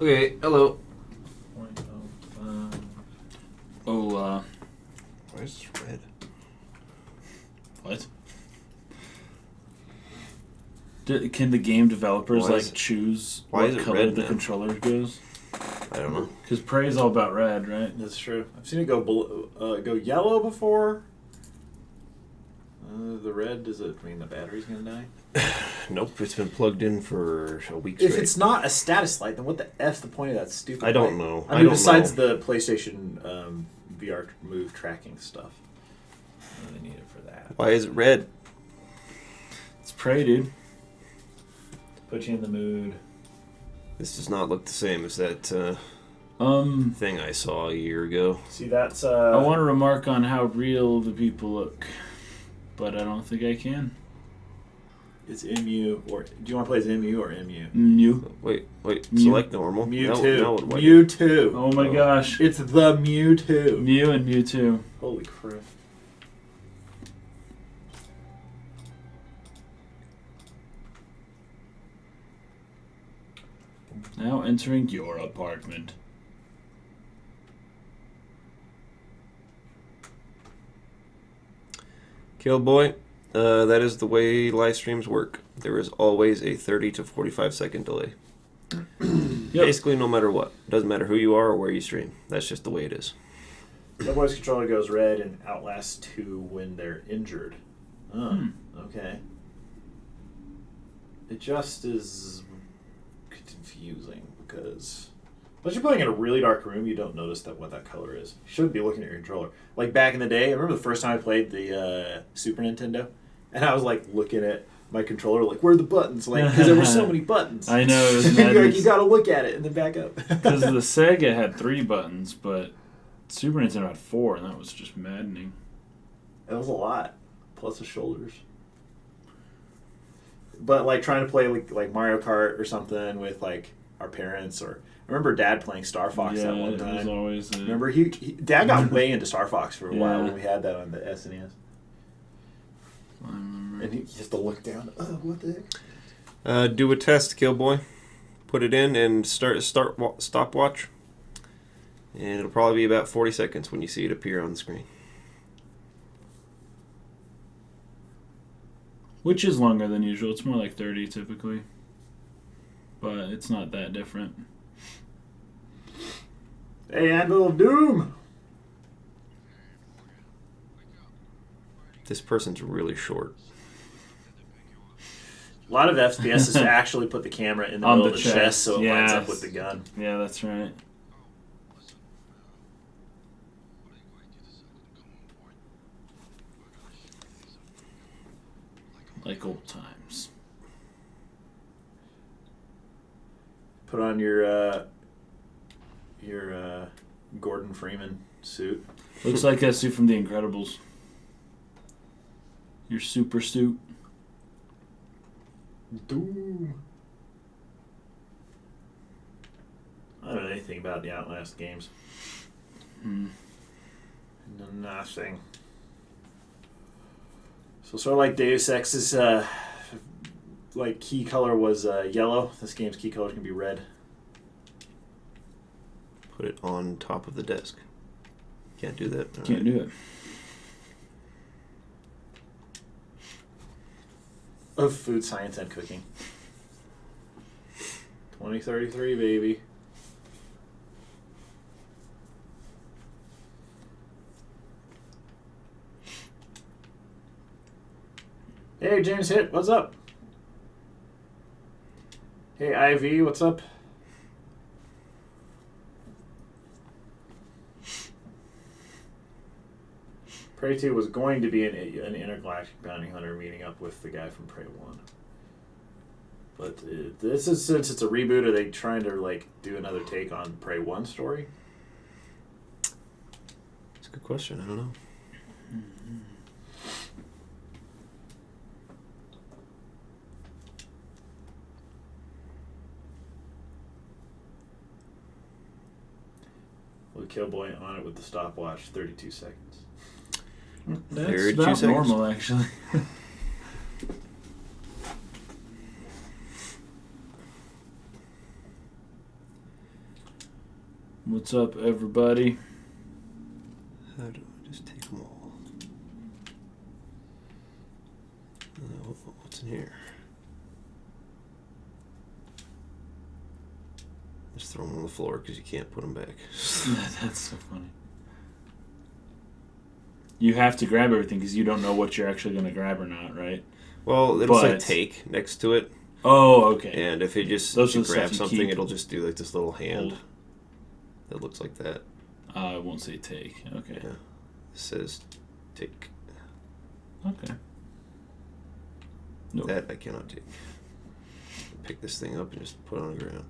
Okay, hello. Oh, Why is this red? what? Can the game developers choose why what is it color red the now? controller goes? I don't know. Because Prey is all about red, right? That's true. I've seen it go yellow before. The red, does it mean the battery's going to die? Nope, it's been plugged in for a week If straight. it's not a status light, then what the F's the point of that stupid I don't light? know. I mean, don't besides know. the PlayStation VR Move tracking stuff. I really need it for that. Why is it red? It's Prey, dude. Put you in the mood. This does not look the same as that thing I saw a year ago. See, that's... I want to remark on how real the people look, but I don't think I can. It's MU, or... Do you want to play as MU or MU? Mew. Wait, Mew. select normal. Mewtwo. Now what do I do? Mewtwo. Oh my gosh. It's the Mewtwo. Mew and Mewtwo. Holy crap. Now entering your apartment. Killboy, that is the way live streams work. There is always a 30 to 45 second delay. Yep. Basically, no matter what. Doesn't matter who you are or where you stream. That's just the way it is. The voice controller goes red in Outlast 2 when they're injured. Oh, okay. It just is confusing because unless you're playing in a really dark room, you don't notice what that color is. You shouldn't be looking at your controller. Like back in the day, I remember the first time I played the Super Nintendo, and I was like looking at my controller, like, where are the buttons? Like, because there were so many buttons. I know. It was Like, madness. you got to look at it and then back up. Because the Sega had 3 buttons, but Super Nintendo had 4, and that was just maddening. That was a lot, plus the shoulders. But like trying to play like Mario Kart or something with like our parents, or I remember Dad playing Star Fox that one it was time. always Remember Dad got way into Star Fox for a while Yeah. when we had that on the SNES, I remember. and he just to look down. Oh, what the heck? Do a test, Killboy. Put it in and stopwatch. And it'll probably be about 40 seconds when you see it appear on the screen. Which is longer than usual. It's more like 30 typically. But it's not that different. Hey, Anvil of Doom. This person's really short. A lot of FPS is to actually put the camera in the On middle the of the chest so it lines yes. up with the gun. Yeah, that's right. Like old times. Put on your Gordon Freeman suit. Looks like that suit from The Incredibles. Your super suit. Doom. I don't know anything about the Outlast games. Hmm. Nothing. So sort of like Deus Ex's like key color was yellow. This game's key color is gonna be red. Put it on top of the desk. Can't do that. All Can't right. do it. Of food science and cooking. 2033, baby. Hey, James Hitt, what's up? Hey, Ivy, what's up? Prey 2 was going to be an intergalactic bounty hunter meeting up with the guy from Prey 1. But this is, since it's a reboot, are they trying to like do another take on Prey 1 story? It's a good question. I don't know. With Killboy on it with the stopwatch, 32 seconds. That's 32 about seconds. normal, actually. What's up, everybody? How do I just take them all? What's in here? Just throw them on the floor because you can't put them back. That's so funny. You have to grab everything because you don't know what you're actually going to grab or not, right? Well, it'll say But- take next to it. Oh, okay. And if it just Those if are you the grab stuff you something, keep. it'll just do like this little hand Hold. that looks like that. I won't say take. Okay. Yeah. It says take. Okay. Nope. That I cannot take. Pick this thing up and just put it on the ground.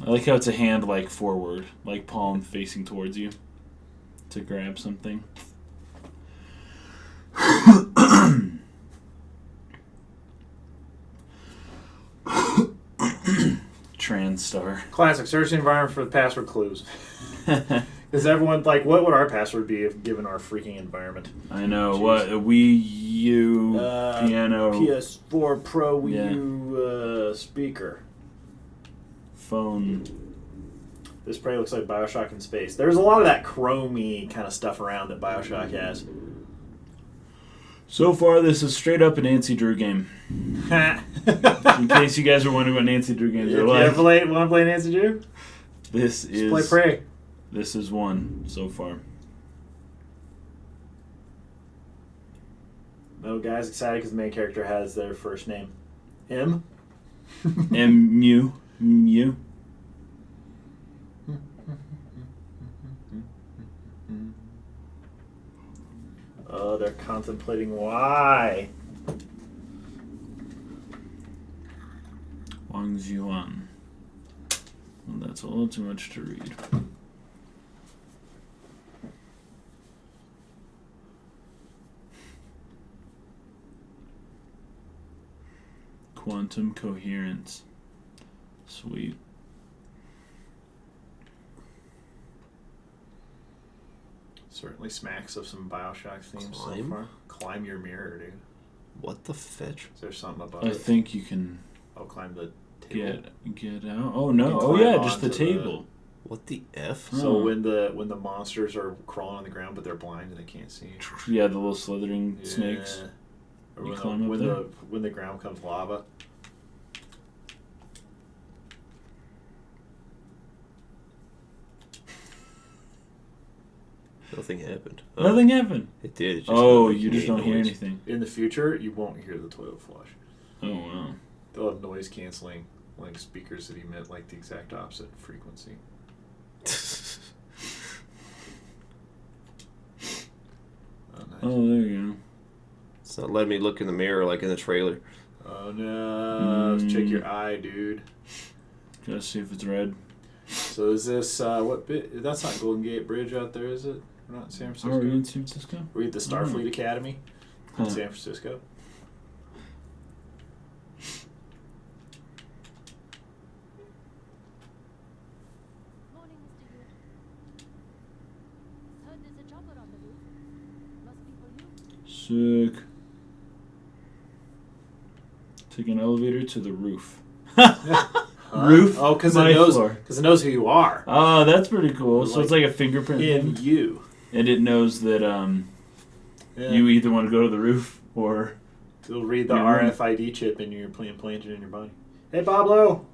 I like how it's a hand like forward, like palm facing towards you to grab something. Transstar. Classic. Search the environment for the password clues. Because everyone, like, what would our password be if given our freaking environment? I know. Jeez. What? A Wii U piano PS4 Pro Wii Yeah. U speaker. phone. This probably looks like Bioshock in space. There's a lot of that chromey kind of stuff around that Bioshock has. So far, this is straight up a Nancy Drew game. In case you guys are wondering what Nancy Drew games If are you like, ever want to play Nancy Drew? this Just play Prey. This is one so far. No, guys, excited because the main character has their first name. M? Mew. Oh, they're contemplating why. Wang Zhuan. Well, that's a little too much to read. Quantum coherence. Sweet. Certainly smacks of some Bioshock themes so Climb? far. Climb your mirror, dude. What the fetch? Is there something about I it? think you can I'll climb the table. get out. Oh no! You can Oh yeah, climb just the onto the- table. What the F? So Hmm. when the monsters are crawling on the ground but they're blind and they can't see. Yeah, the little slithering snakes. Yeah. Or You when, climb up when there? when the ground becomes lava. Nothing happened. Nothing happened. It did. It just Oh, made you just don't hear noise. anything. In the future, you won't hear the toilet flush. Oh wow. They'll have noise canceling like speakers that emit like the exact opposite frequency. Oh, nice. Oh, there you go. It's not letting me look in the mirror like in the trailer. Oh no! Check your eye, dude. Gotta see if it's red. So is this what bit? That's not Golden Gate Bridge out there, is it? We're not in San Oh, Francisco. are you in San Francisco? We're at the Starfleet Oh. Academy in Huh. San Francisco. Morning, Mr. Wood. Heard there's a chopper on the roof. Must be for you. Sick. Take an elevator to the roof. Roof? Oh, because My it knows floor. because it knows who you are. Oh, that's pretty cool. So Like, it's like a fingerprint In thing, you. and it knows that Yeah. you either want to go to the roof or It'll read the Your room. RFID chip in your implanted in your body. Hey, Pablo.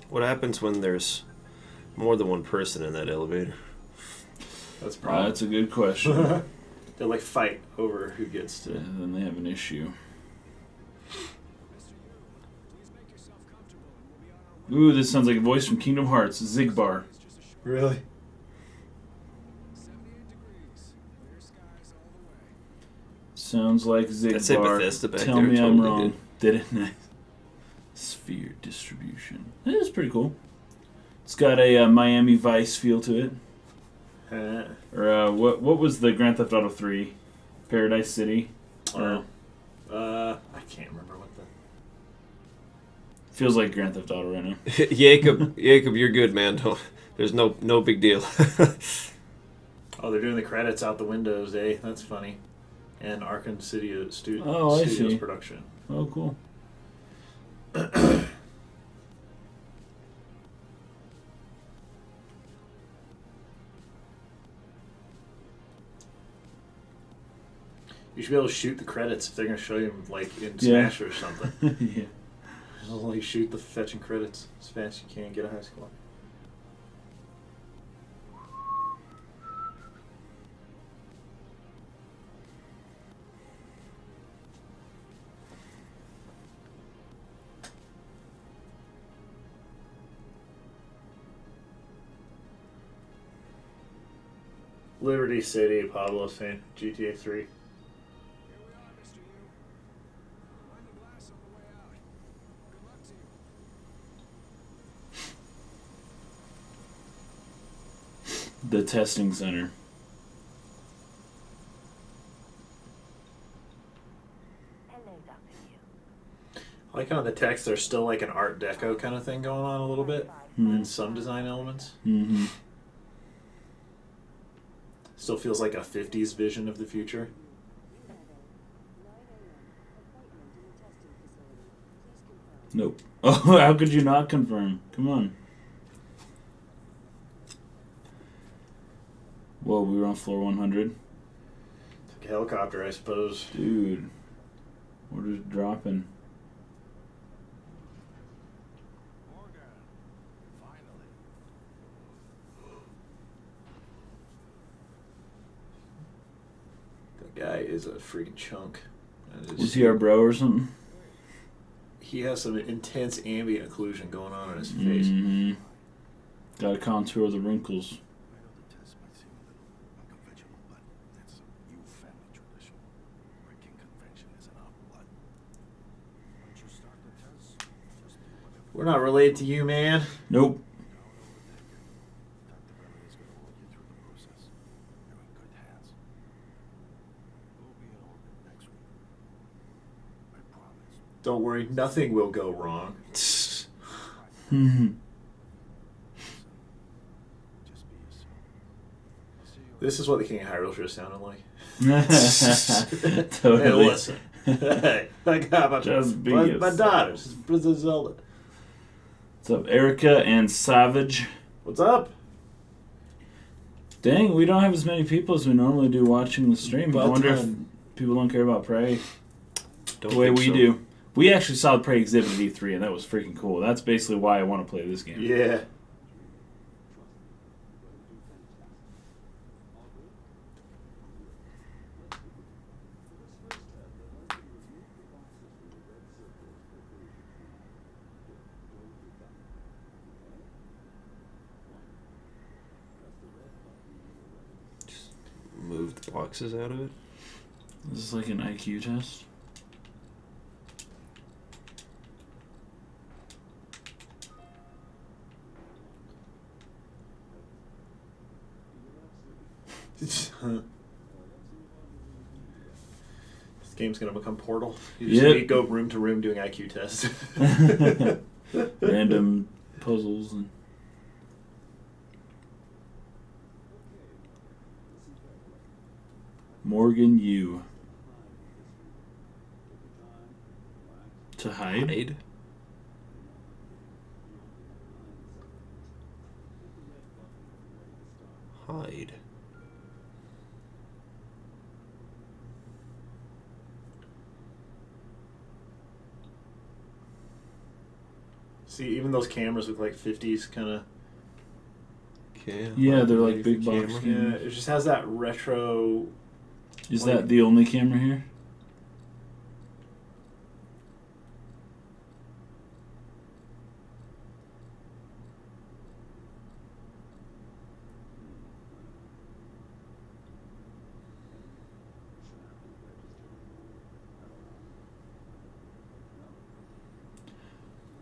What happens when there's more than one person in that elevator? That's probably. that's a good question. They'll like fight over who gets Yeah, to. then they have an issue. Ooh, this sounds like a voice from Kingdom Hearts, Zigbar. Really? Sounds like Zigbar. That said Bethesda back Tell there, me I'm totally wrong. Did it? Nice. Sphere distribution. That is pretty cool. It's got a Miami Vice feel to it. Or what was the Grand Theft Auto 3? Paradise City? Or I can't remember what the. feels like Grand Theft Auto right now. Jacob, you're good, man. There's no big deal. Oh, they're doing the credits out the windows, eh? That's funny. and Arkham Studios I see. production. Oh, cool. You should be able to shoot the credits if they're going to show you them, like in Yeah. Smash or something. Yeah. Just like shoot the fetching credits as fast as you can, get a high score. Liberty City, Pablo saying GTA 3. Here we are, Mr. Yu. Find the glass on the way out. Good luck to you. The testing center. Hello, Dr. Yu. I like how in the text there's still like an Art Deco kind of thing going on a little bit Hmm. in some design elements. Mm-hmm. Still feels like a 50s vision of the future. 9 a.m. Appointment in the testing facility. Please confirm. Nope. Oh, how could you not confirm? Come on. Whoa, we were on floor 100. Like a helicopter, I suppose. Dude. We're just dropping. Morgan, finally. That guy is a freaking chunk. And Is he our bro or something? he has some intense ambient occlusion going on in his face. Mm-hmm. Gotta contour the wrinkles. I know the test might seem a little unconventional, but that's a Yu family tradition. Breaking convention is in our blood. Once you start the test, just do whatever. We're not related to you, man. Nope. Dr. Beverly is going to walk you through the process. You're in good hands. We'll be in orbit next week. I promise. Don't worry, nothing will go wrong. Mm-hmm. Just be yourself. I'll see you. This is what the King of Hyrule should have sounded like. Totally. Hey, listen. Hey, I got Just be my yourself. daughters. Princess Zelda. What's up, Erica and Savage? What's up? Dang, we don't have as many people as we normally do watching the stream. I Well wonder if done. people don't care about Prey Don't the way think we so. do. We actually saw the Prey exhibit at E3, and that was freaking cool. That's basically why I want to play this game. Yeah. Move the boxes out of it. This is like an IQ test. This game's gonna become Portal. You just Yep. need to go room to room doing IQ tests. Random puzzles and Morgan Yu. To hide? Hide. Hide. See, even those cameras look like 50s kind of. Okay. Yeah, they're like ready big for box. camera. Yeah, it just has that retro. Is Like- that the only camera here?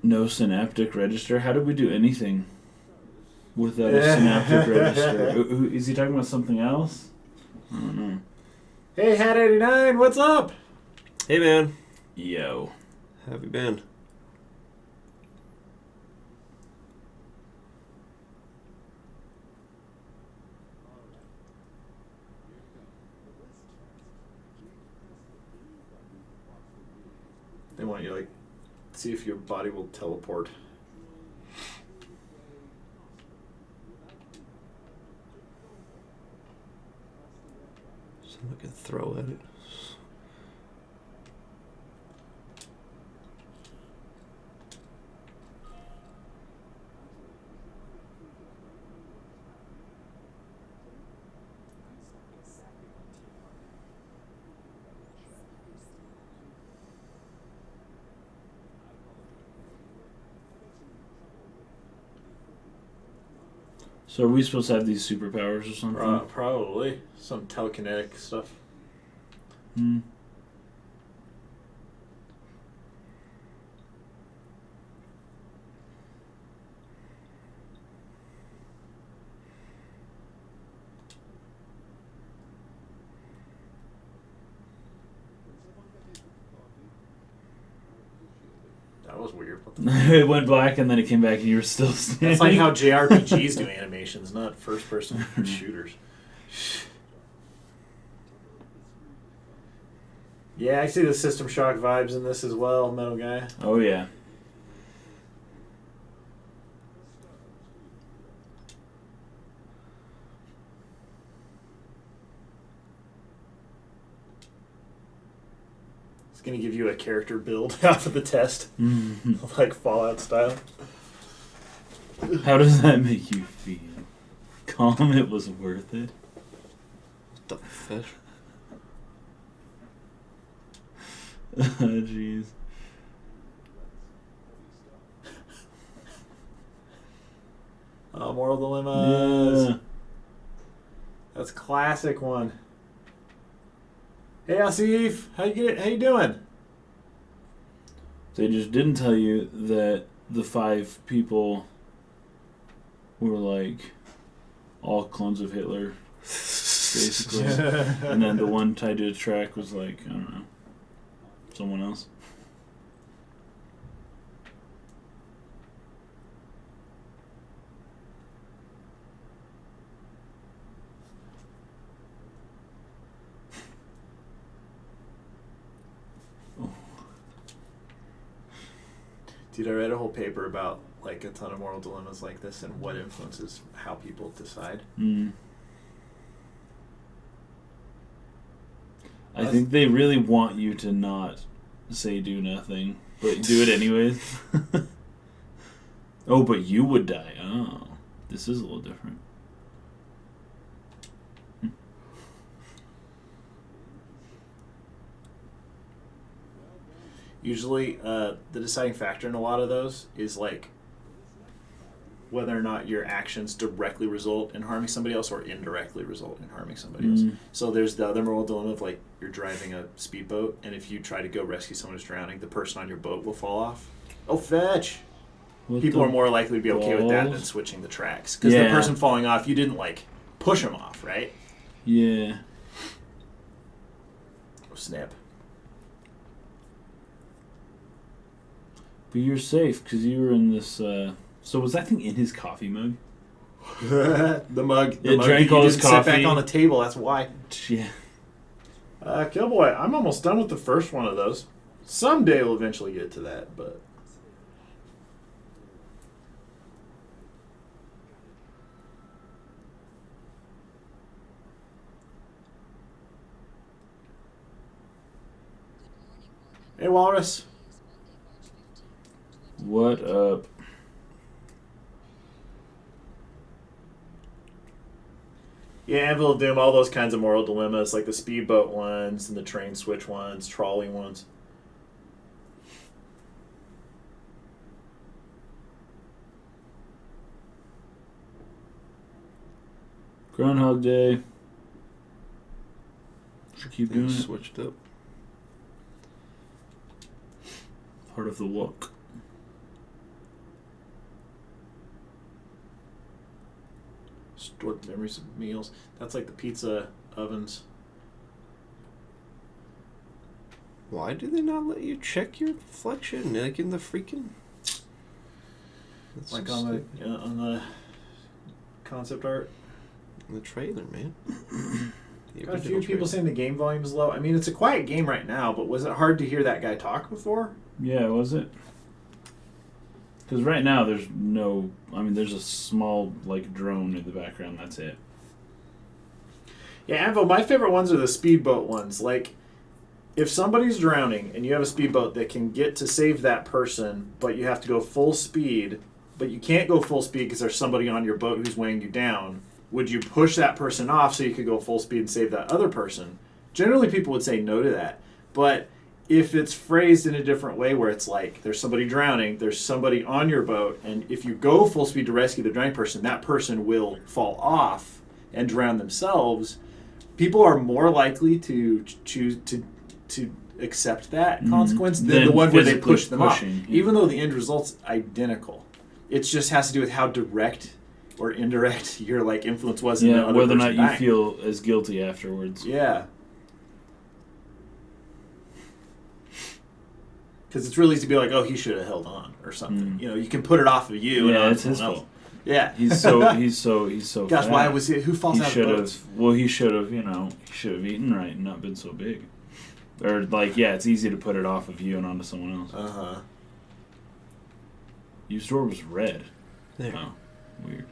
No synaptic register. How did we do anything without a synaptic register? Is he talking about something else? I don't know. Hey, Hat 89, what's up? Hey man, Yo. how have you been? want you to like see if your body will teleport. Someone can throw at it. So are we supposed to have these superpowers or something? Probably some telekinetic stuff. Hmm. That was weird. What the It went black and then it came back and you were still standing. That's like how JRPGs do animations, not first-person shooters. Yeah, I see the System Shock vibes in this as well, Metal Guy. Oh yeah. It's going to give you a character build off of the test, Mhm. like Fallout style. How does that make you feel? Calm, it was worth it. What the fish? Jeez. Moral Dilemmas. Yeah. That's a classic one. Hey, Asif, how you doing? They just didn't tell you that the 5 people were like all clones of Hitler, basically. And then the one tied to a track was like, I don't know, someone else. Dude, I read a whole paper about like a ton of moral dilemmas like this and what influences how people decide. Mm. I think they really want you to not say do nothing, but do it anyways. Oh, but you would die. Oh, this is a little different. Usually, the deciding factor in a lot of those is like whether or not your actions directly result in harming somebody else or indirectly result in harming somebody else. So there's the other moral dilemma of like you're driving a speedboat, and if you try to go rescue someone who's drowning, the person on your boat will fall off. Oh, fetch! What People the are more likely to be okay with that than balls? switching the tracks because the Yeah. person falling off, you didn't like push them off, right? Yeah. Oh, snap! But you're safe because you were in this. So was that thing in his coffee mug? The mug. It mug drank that you all his didn't set back coffee. on the table. That's why. Yeah. Killboy, I'm almost done with the first one of those. Someday we'll eventually get to that, but. Hey, Walrus. What up? Yeah, Anvil of Doom, all those kinds of moral dilemmas, like the speedboat ones and the train switch ones, trolley ones. Groundhog Day. Should keep doing it. Switched up. Part of the walk. Stored memories of meals. That's like the pizza ovens. Why do they not let you check your reflection like in the freaking? That's Like so stupid. on the concept art. In the trailer, man. The Got a few original people trailer. saying the game volume is low. I mean, it's a quiet game right now, but was it hard to hear that guy talk before? Yeah, was it? Because right now there's no. I mean, there's a small like drone in the background. That's it. Yeah, Anvil, my favorite ones are the speedboat ones. Like, if somebody's drowning and you have a speedboat that can get to save that person, but you have to go full speed, but you can't go full speed because there's somebody on your boat who's weighing you down, would you push that person off so you could go full speed and save that other person? Generally, people would say no to that. But if it's phrased in a different way where it's like there's somebody drowning, there's somebody on your boat, and if you go full speed to rescue the drowning person, that person will fall off and drown themselves. People are more likely to choose to accept that consequence than Than the one where they physically push them off, pushing, yeah. even though the end result's identical. It just has to do with how direct or indirect your like influence was in the Yeah, other whether or not person you dying. feel as guilty afterwards. Yeah. Because it's really easy to be like, oh, he should have held on or something. You know, you can put it off of you. and Yeah, on it's his someone else. fault. Yeah. He's so. Gosh, fat. why was it? Who falls He out of should boats? have. Well, he should have. You know, he should have eaten right and not been so big. Or like, yeah, it's easy to put it off of you and onto someone else. Uh huh. Your door was red. There. Oh, weird.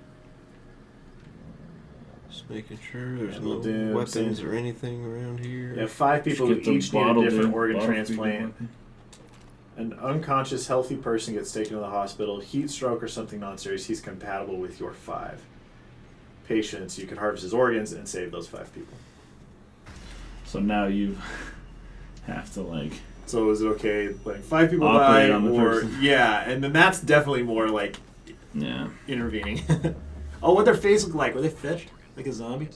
Just making sure there's Yeah, no we'll do weapons same. or anything around here. Yeah, 5 people who Get the each need a bottle, different dude. organ Bottle transplant. feeding. An unconscious, healthy person gets taken to the hospital. Heat stroke or something non-serious. He's compatible with your 5 patients. You could harvest his organs and save those 5 people. So now you have to like. So is it okay letting 5 people Operate die, on the or person. yeah? And then that's definitely more like Yeah. intervening. Oh, what their face look like? Were they fetched like a zombie?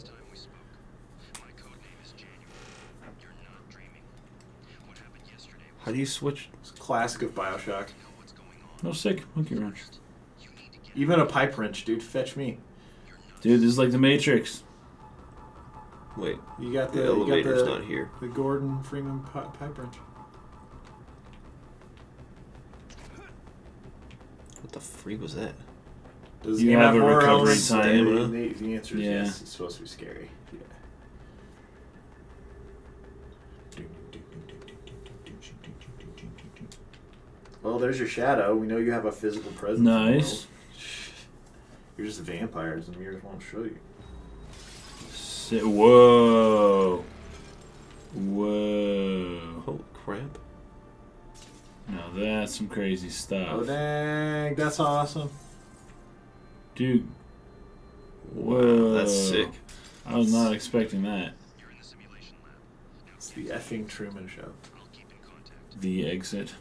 How do you switch? It's classic of Bioshock. No sick monkey wrench. Even a pipe wrench, dude. Fetch me. Dude, this is like the Matrix. Wait, You got the the elevator's you got not here. the Gordon Freeman pipe wrench. What the freak was that? Does You the game have a horror recovery elements? time. The answer is Yeah. yes. It's supposed to be scary. Yeah. Well, there's your shadow. We know you have a physical presence. in the Nice. world. You're just vampires, and mirrors won't show you. Whoa. Whoa. Holy crap! Now that's some crazy Oh stuff. dang, that's awesome. Dude, Wow, Whoa. that's sick. I was not expecting that. It's the effing Truman Show. The exit.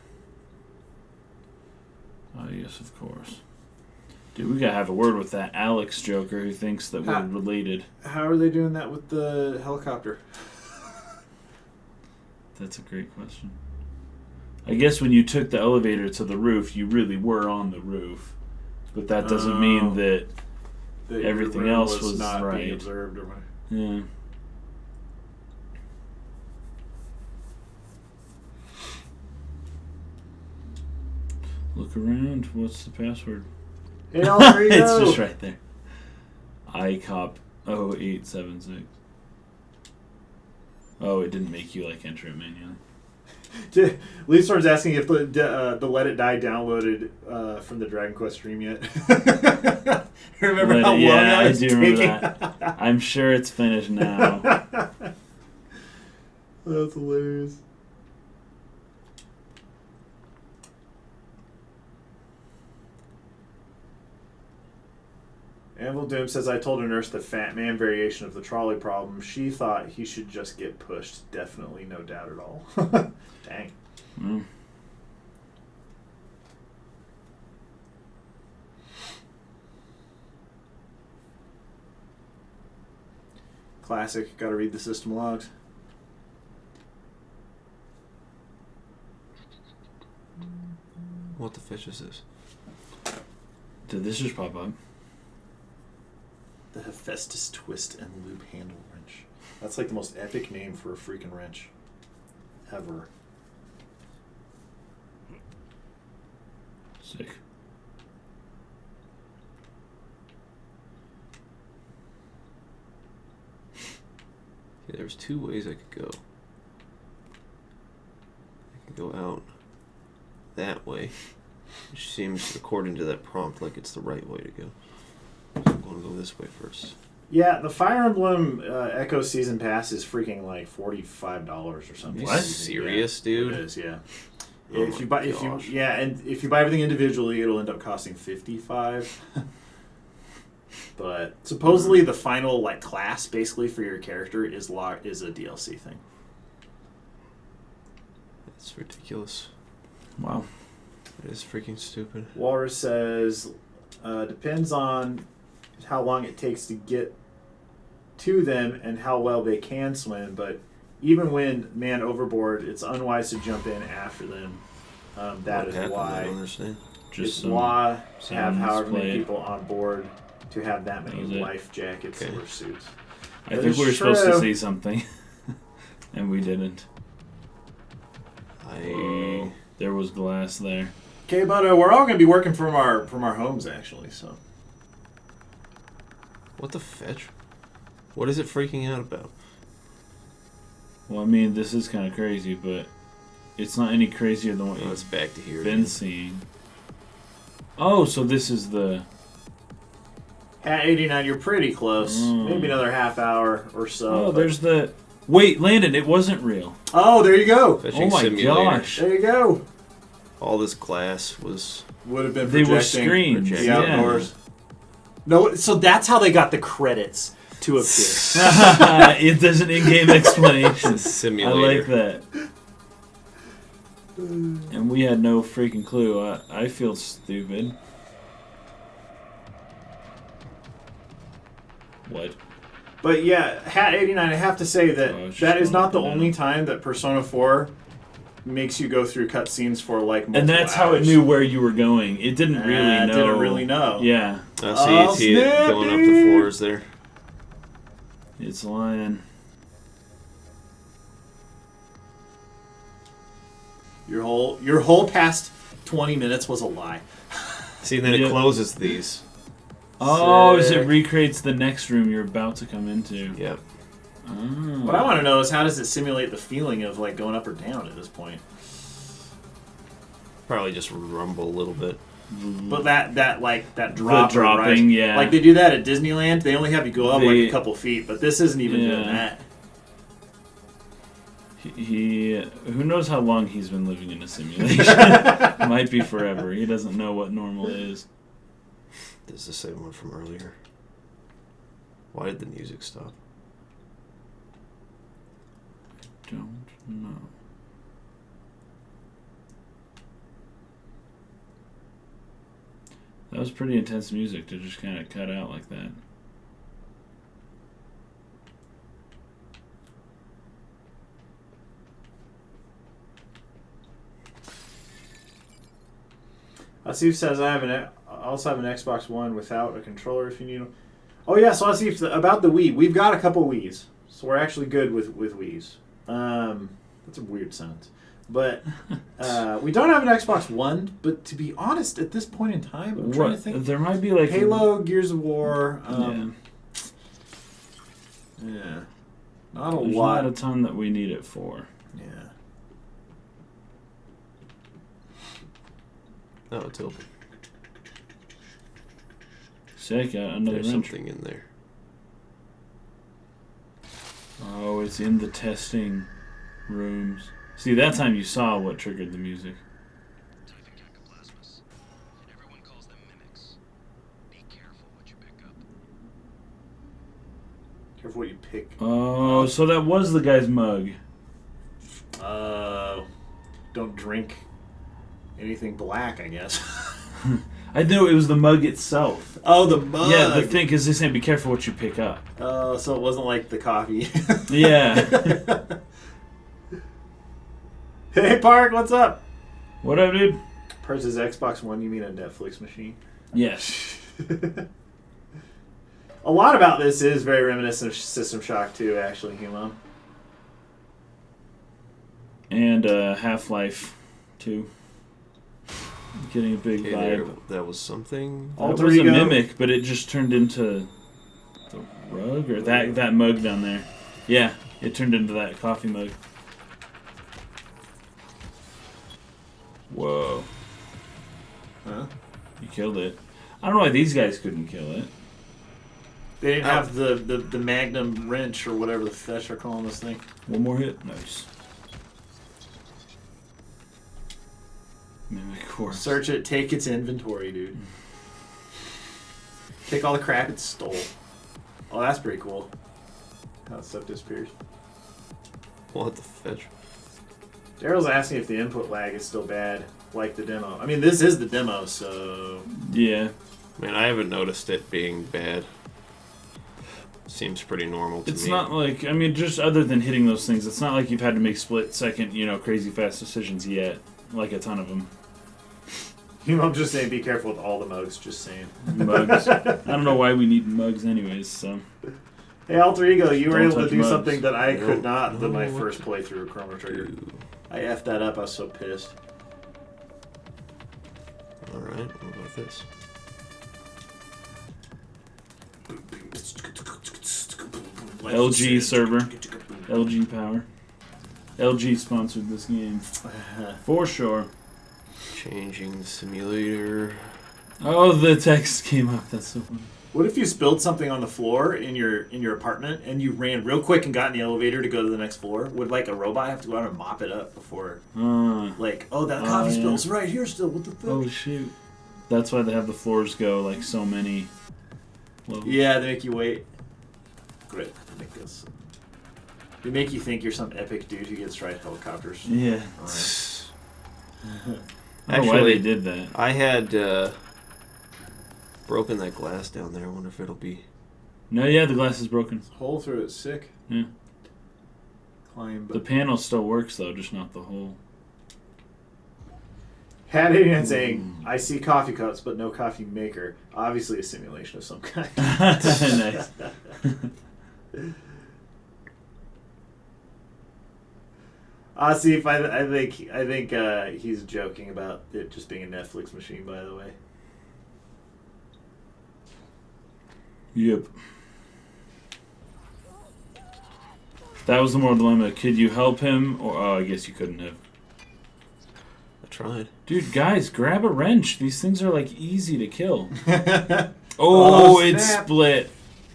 Oh, yes, of course. Dude, we gotta have a word with that Alex Joker who thinks that we're Ha- related. How are they doing that with the helicopter? That's a great question. I guess when you took the elevator to the roof, you really were on the roof. But that doesn't Oh. mean that. That your Everything room else was not right. being observed or whatever. Yeah. Look around. What's the password? Hey, there you It's go. just right there. ICOP 0876. Oh, it didn't make you like enter it manually. Lee Storm's asking if the Let It Die downloaded from the Dragon Quest stream yet. Remember Let how It- long yeah, that I was do taking? remember I'm sure it's finished now. That's hilarious. Anvil Doom says, I told a nurse the fat man variation of the trolley problem. She thought he should just get pushed. Definitely, no doubt at all. Dang. Mm. Classic. Gotta read the system logs. What the fish is this? Did this just pop up? The Hephaestus twist and loop handle wrench. That's like the most epic name for a freaking wrench ever. Sick. Okay, there's two ways I could go. I could go out that way, which seems, according to that prompt, like it's the right way to go. So I'm going to go this way first. Yeah, the Fire Emblem Echo Season Pass is freaking like $45 or something. Are you serious, dude? It is, yeah. Oh if you my buy, if you gosh. yeah, and if you buy everything individually, it'll end up costing $55. But supposedly the final like class, basically for your character, is a DLC thing. It's ridiculous. Wow. It is freaking stupid. Walrus says, depends on how long it takes to get to them and how well they can swim, but even when man overboard, it's unwise to jump in after them. That What is happened? I why don't understand. Just it's some law to have sounds however many played. people on board to have that That many was it. life jackets Okay. or suits. I That think is we were supposed to true. say something, and we didn't. Oh, there was glass there. Okay, but we're all going to be working from our homes actually. So What the fetch? What is it freaking out about? Well, I mean, this is kind of crazy, but it's not any crazier than what Oh, it's you've back to here. been seeing. Oh, so this is the... at 89, you're pretty close. Maybe another half hour or so. Oh, but- there's the... Wait, Landon, it wasn't real. Oh, there you go. Fetching Oh my simulator. gosh. There you go. All this glass was Would have been They were projecting screens. the Yeah. outdoors. No, so that's how they got the credits to appear. There's an in-game explanation. I simulator. like that. And we had no freaking clue. I feel stupid. What? But yeah, Hat 89, I have to say that Oh, it's that just is not the going up and only down. time that Persona 4 makes you go through cutscenes for like multiple And that's how it hours. knew where you were going. It didn't really know. Didn't really know. Yeah, I see it going up the snappy! floors there. it's lying. Your whole past 20 minutes was a lie. See, then Yeah. it closes these. Oh, as it Sick. recreates the next room you're about to come into. Yep. Oh. What I want to know is how does it simulate the feeling of like going up or down at this point? Probably just rumble a little bit. But that drop, dropping, yeah. Like they do that at Disneyland. They only have you go up like They- a couple feet, but this isn't even doing Yeah. that. He who knows how long he's been living in a simulation. Might be forever. He doesn't know what normal is. This is the same one from earlier. Why did the music stop? Don't know. That was pretty intense music to just kind of cut out like that. Asif says I also have an Xbox One without a controller if you need them. Oh yeah, so Asif, about the Wii, we've got a couple Wiis, so we're actually good with Wiis. That's a weird sentence, but we don't have an Xbox One. But to be honest, at this point in time, I'm trying to think. There might be like Halo, Gears of War. Yeah. Yeah, not a There's lot. not a ton that we need it for. Yeah. Oh, it's open. Sick, another There's wrench. something in there. Oh, it's in the testing rooms. See, that time you saw what triggered the music. Typhon Everyone calls them mimics. Be careful what you pick up. Careful what you pick. Oh, so that was the guy's mug. Don't drink anything black, I guess. I knew it was the mug itself. Oh, the mug. Yeah, the thing is, they saying be careful what you pick up. Oh, so it wasn't like the coffee. Yeah. Hey, Park, what's up? What up, dude? Purchase Xbox One, you mean a Netflix machine? Yes. A lot about this is very reminiscent of System Shock 2, actually, Humo. And Half-Life 2. Getting a big Okay, there, vibe. that was something. All That three was a go. mimic, but it just turned into the rug or that mug down there. Yeah. It turned into that coffee mug. Whoa. Huh? You killed it. I don't know why these guys couldn't kill it. They didn't have the Magnum wrench or whatever the fish are calling this thing. One more hit. Nice. Mimic corpse. Search it, take its inventory, dude. Take all the crap it stole. Oh, that's pretty cool. How stuff disappears. What the fetch? Daryl's asking if the input lag is still bad, like the demo. I mean, this is the demo, so... Yeah. Man, I haven't noticed it being bad. Seems pretty normal to me. It's not like, I mean, just other than hitting those things, it's not like you've had to make split-second, crazy fast decisions yet. Like a ton of them. I'm just saying, be careful with all the mugs, just saying. Mugs. I don't know why we need mugs anyways, so... Hey, Alter Ego, you were Don't able to touch do mugs. something that I could not No, in my what first playthrough of Chrono Trigger. I effed that up, I was so pissed. Alright, what about this? LG server. LG power. LG sponsored this game. For sure. Changing the simulator. Oh, the text came up. That's so funny. What if you spilled something on the floor in your apartment and you ran real quick and got in the elevator to go to the next floor? Would like a robot have to go out and mop it up before, like, oh, that coffee yeah. spill's right here still? What the fuck? Oh, shoot. That's why they have the floors go like so many levels. Yeah, they make you wait. Great. They make you think you're some epic dude who gets to ride helicopters. Yeah. Alright. I don't know why Actually, they did that. I had broken that glass down there. I wonder if it'll be... No, yeah, the glass is broken. Hole through it, sick. Yeah. Climb. The panel still works though, just not the hole. Had it saying, I see coffee cups, but no coffee maker. Obviously a simulation of some kind. Nice. See, if I think he's joking about it just being a Netflix machine. By the way, Yep. That was the moral dilemma. Could you help him? Or oh, I guess you couldn't have. I tried. Dude, guys, grab a wrench. These things are like easy to kill. are Oh, Oh, it snap. split.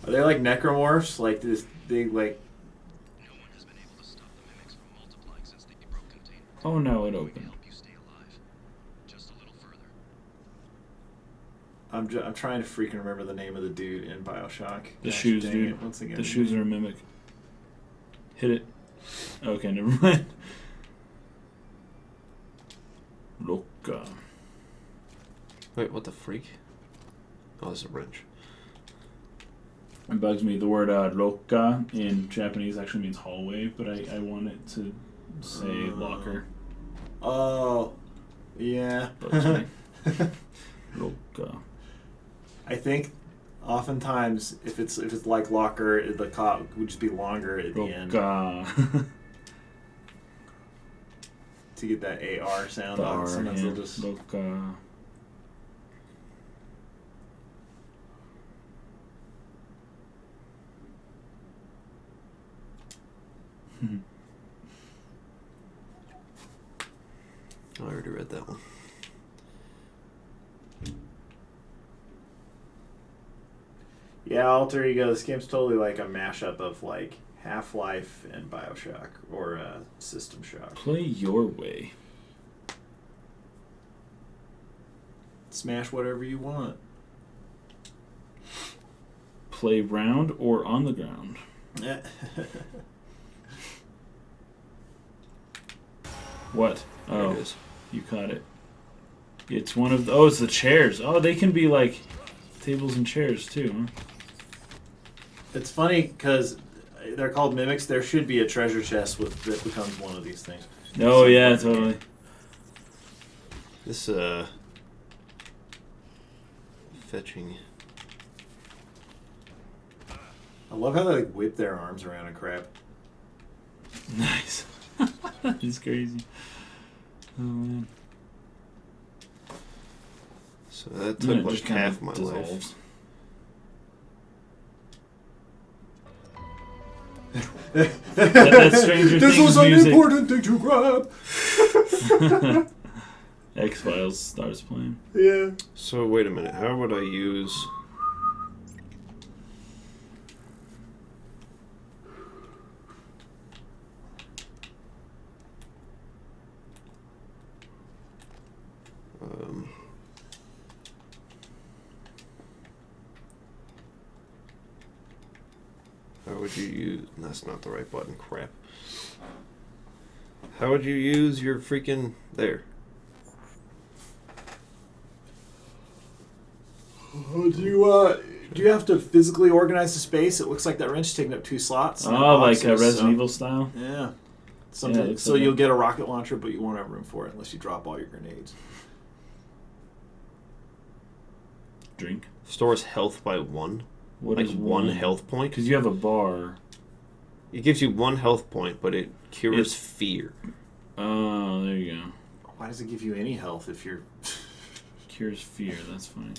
they like necromorphs? Like this big like? No one has been able to stop the mimics from multiplying since they broke containment. Oh no, it We can opened. help you stay alive. Just a little further. I'm trying to freaking remember the name of the dude in BioShock. The Gosh, shoes, dang dude. it, once again. The shoes are a mimic. Hit it. Okay, never mind. Loca. Wait, what the freak? Oh, it's a wrench. It bugs me. The word loca in Japanese actually means hallway, but I want it to say locker. Oh, yeah. Bugs me. Loca. I think oftentimes if it's like locker, the cop would just be longer at the end Loca. to get that AR sound The on. R, Sometimes yeah. they'll just. Loca. Oh, I already read that one. Yeah, Alter Ego. This game's totally like a mashup of like Half-Life and BioShock or System Shock. Play your way. Smash whatever you want. Play round or on the ground. What? There Oh, it is. you caught it. It's one of the... Oh, it's the chairs. Oh, they can be like tables and chairs too, huh? It's funny because they're called mimics. There should be a treasure chest that becomes one of these things. Oh, yeah, totally. This, fetching. I love how they like whip their arms around and crap. Nice. It's crazy. Oh, man. So that And took it like just kinda half my life. dissolves. that Stranger This Things was an music. important thing to grab. X-Files starts playing. Yeah. So wait a minute. How would I use? Um, how would you use? That's not the right button. Crap. How would you use your freaking there? Do you have to physically organize the space? It looks like that wrench is taking up 2 slots. in that Oh, box, like a Resident so- Evil style? Yeah. Yeah, Something. it looks So like you'll that. get a rocket launcher, but you won't have room for it unless you drop all your grenades. Drink. Stores health by 1. What Like is one health point. Because you have a bar. It gives you 1 health point, but it cures It's- fear. Oh, there you go. Why does it give you any health if you're... Cures fear. That's funny.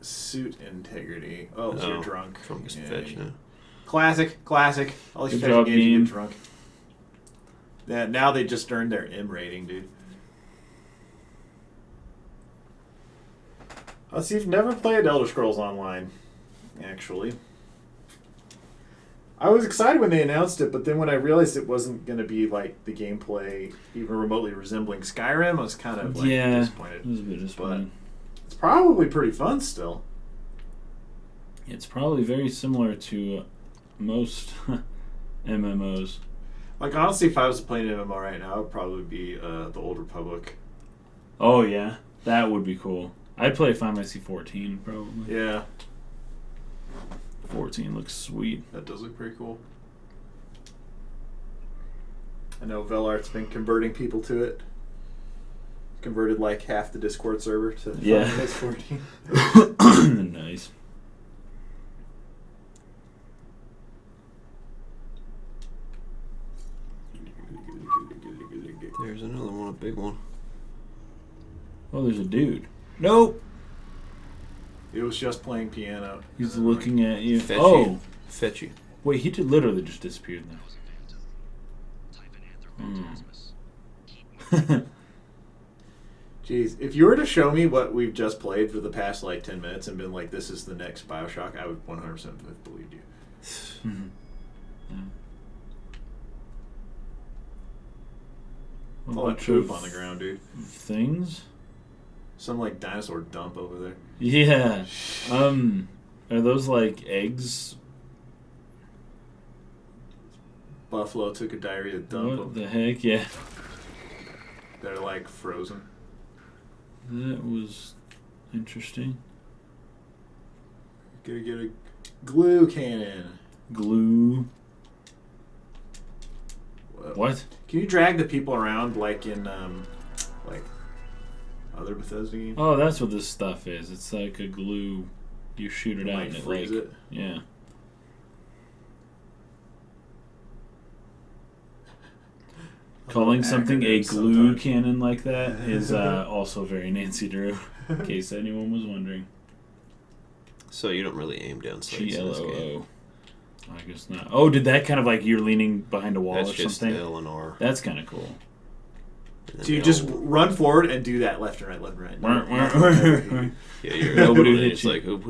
Suit integrity. Oh, so Oh, you're drunk. Drunk as Yeah, fetch yeah. now. Classic. All these Good fetching job, games, you Dean. get drunk. Yeah, now they just earned their M rating, dude. Let's see, you've never played Elder Scrolls Online, actually. I was excited when they announced it, but then when I realized it wasn't going to be like the gameplay even remotely resembling Skyrim, I was kind of like Yeah. It disappointed. was a bit disappointing. It's probably pretty fun still. It's probably very similar to most MMOs. Like honestly, if I was playing an MMO right now, it would probably be the Old Republic. Oh, yeah. That would be cool. I'd play Final Fantasy 14, probably. Yeah, 14 looks sweet. that does look pretty cool. I know Velart's been converting people to it. Converted like half the Discord server to Yeah. Final Fantasy 14. Nice. There's another one, a big one. Oh, there's a dude. Nope. It was just playing piano. He's looking at you. Fetch Oh, you. Fetch you. wait, he did literally just disappeared now. Type in Hmm. Anthrophantasmus. Jeez, if you were to show me what we've just played for the past like 10 minutes and been like, this is the next Bioshock, I would 100% have believed you. A All that bunch poop of on the ground, dude. things. Some like dinosaur dump over there. Yeah. Are those like eggs? Buffalo took a diarrhea dump. What the heck? Yeah. They're like frozen. That was interesting. Gonna get a glue cannon. Glue. Whoa. What? Can you drag the people around like in like other Bethesda games? Oh, that's what this stuff is. It's like a glue. You shoot it out Like and it freeze like it? yeah. Calling something a acronyms glue sometimes. cannon like that is also very Nancy Drew, in case anyone was wondering. So you don't really aim down sights in this game. GLOO. I guess not. Oh, did that kind of like you're leaning behind a wall That's or just something? L and R. That's kind of cool. And then So you the just L- run forward and do that left and right, left and right. yeah, you're Nobody nobody. hit It's you. like oh,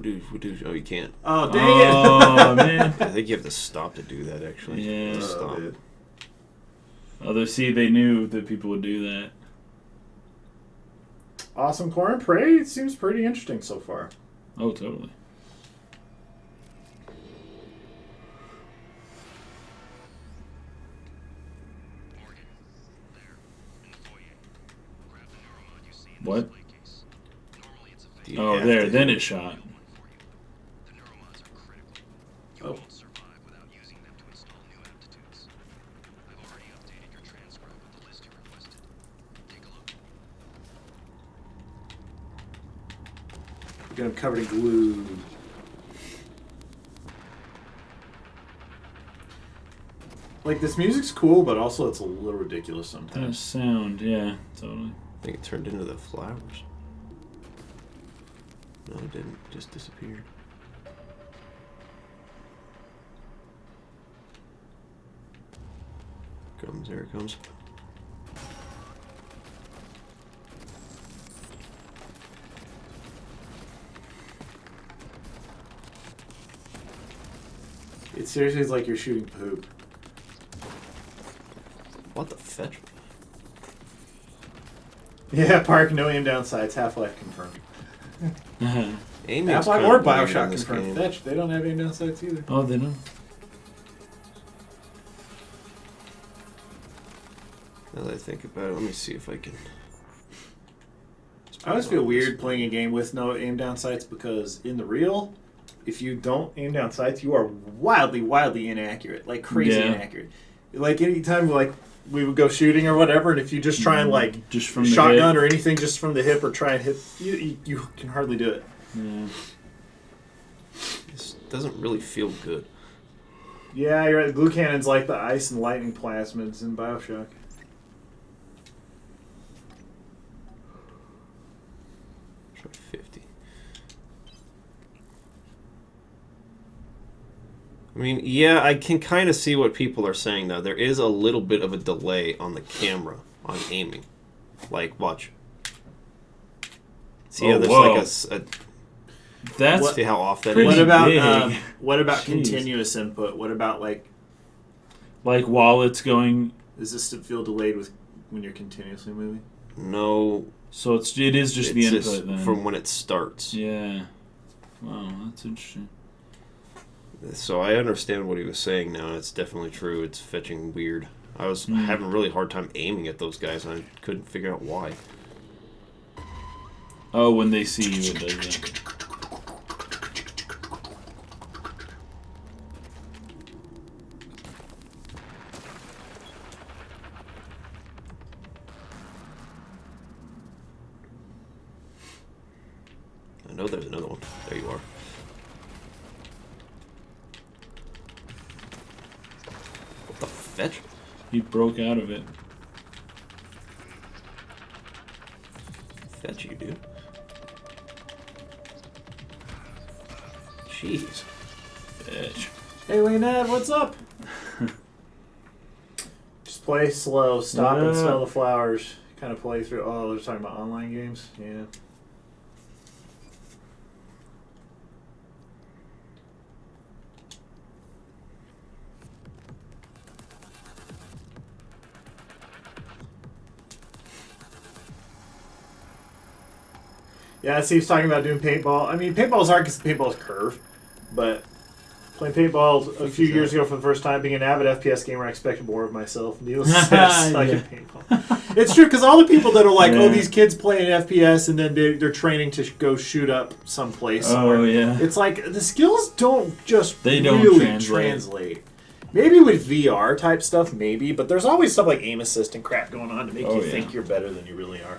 oh, you can't. Oh dang it! Oh man. I think you have to stop to do that. Actually, Yeah. Just Oh, stop. dude. Oh, see, they knew that people would do that. Awesome Core and Prey. It seems pretty interesting so far. Oh, totally. Morgan, there, in the foyer. Grab the neuromod you see in the What? display case. Normally it's a Do fake. you Oh, have there. to- Then it shot. One for you. The neuromods are critical. You Oh. won't survive without using them to install new aptitudes. I've already updated your transcript with the list you requested. Take a look. We're gonna cover in glue. Like this music's cool, but also it's a little ridiculous That sometimes. sound, yeah, totally. I think it turned into the flowers. No, it didn't. It just disappeared. comes. There it comes. It seriously is like you're shooting poop. What the fetch? Yeah, Park, no aim down sights. Half-Life confirmed. Aiming's Half-Life kinda or weird in Bioshock this confirmed. game. Fetch, they don't have aim down sights either. Oh, they don't. Now that I think about it, let me see if I can. I always feel weird playing a game with no aim down sights because in the real, if you don't aim down sights, you are wildly, wildly inaccurate. Like crazy Yeah. inaccurate. Like anytime like we would go shooting or whatever, and if you just try and like just from the shotgun hip. or anything just from the hip or try and hit, you can hardly do it. Yeah. This doesn't really feel good. Yeah, you're right. The glue cannon's like the ice and lightning plasmids in Bioshock. Try 50. I mean, yeah, I can kind of see what people are saying though. There is a little bit of a delay on the camera on aiming. Like, watch. See how Oh, there's whoa. like a That's see how off that Pretty is? big. What about Jeez. continuous input? What about like like while it's going. does this feel delayed with when you're continuously moving? No, So it is just it's the input just then. from when it starts. Yeah. Wow, that's interesting. So I understand what he was saying now, and it's definitely true. It's fetching weird. I was having a really hard time aiming at those guys, and I couldn't figure out why. Oh, when they see you, it does that. I know there's another one. There you are. What the fetch? He broke out of it. Fetch you, dude. Jeez. Bitch. Hey, Leonard, what's up? Just play slow, stop and Yeah. smell the flowers. Kind of play through. Oh, they're talking about online games? Yeah. Yeah, Steve's talking about doing paintball. I mean, paintball's hard because paintball's curve, but playing paintball a few years ago for the first time, being an avid FPS gamer, I expected more of myself. Needless to say, I suck at paintball. It's true because all the people that are like, "Oh, Yeah. these kids playing FPS," and then they're training to go shoot up someplace somewhere. Oh, yeah. It's like the skills don't just They don't really translate. Maybe with VR type stuff, maybe, but there's always stuff like aim assist and crap going on to make Oh, you yeah. think you're better than you really are.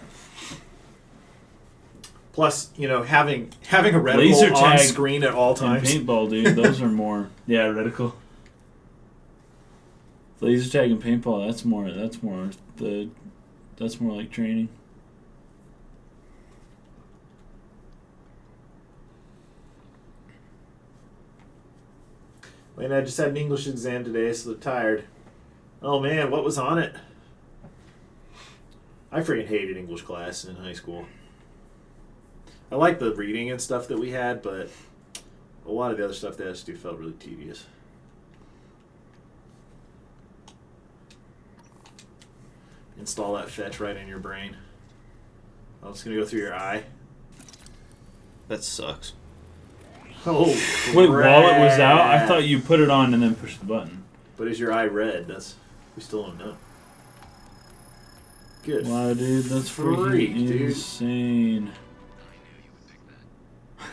Plus, you know, having a Laser reticle on tag screen at all And times. paintball, dude, those are more. Yeah, reticle. Laser tag and paintball. That's more like training. And I just had an English exam today, so they're tired. Oh man, what was on it? I freaking hated English class in high school. I liked the reading and stuff that we had, but a lot of the other stuff they had to do felt really tedious. Install that fetch right in your brain. Oh, it's gonna go through your eye. That sucks. Oh, Wait, while it was out, I crap. thought you put it on and then pushed the button. But is your eye red? We still don't know. Good. Wow, dude, that's Freak, freaking dude. insane.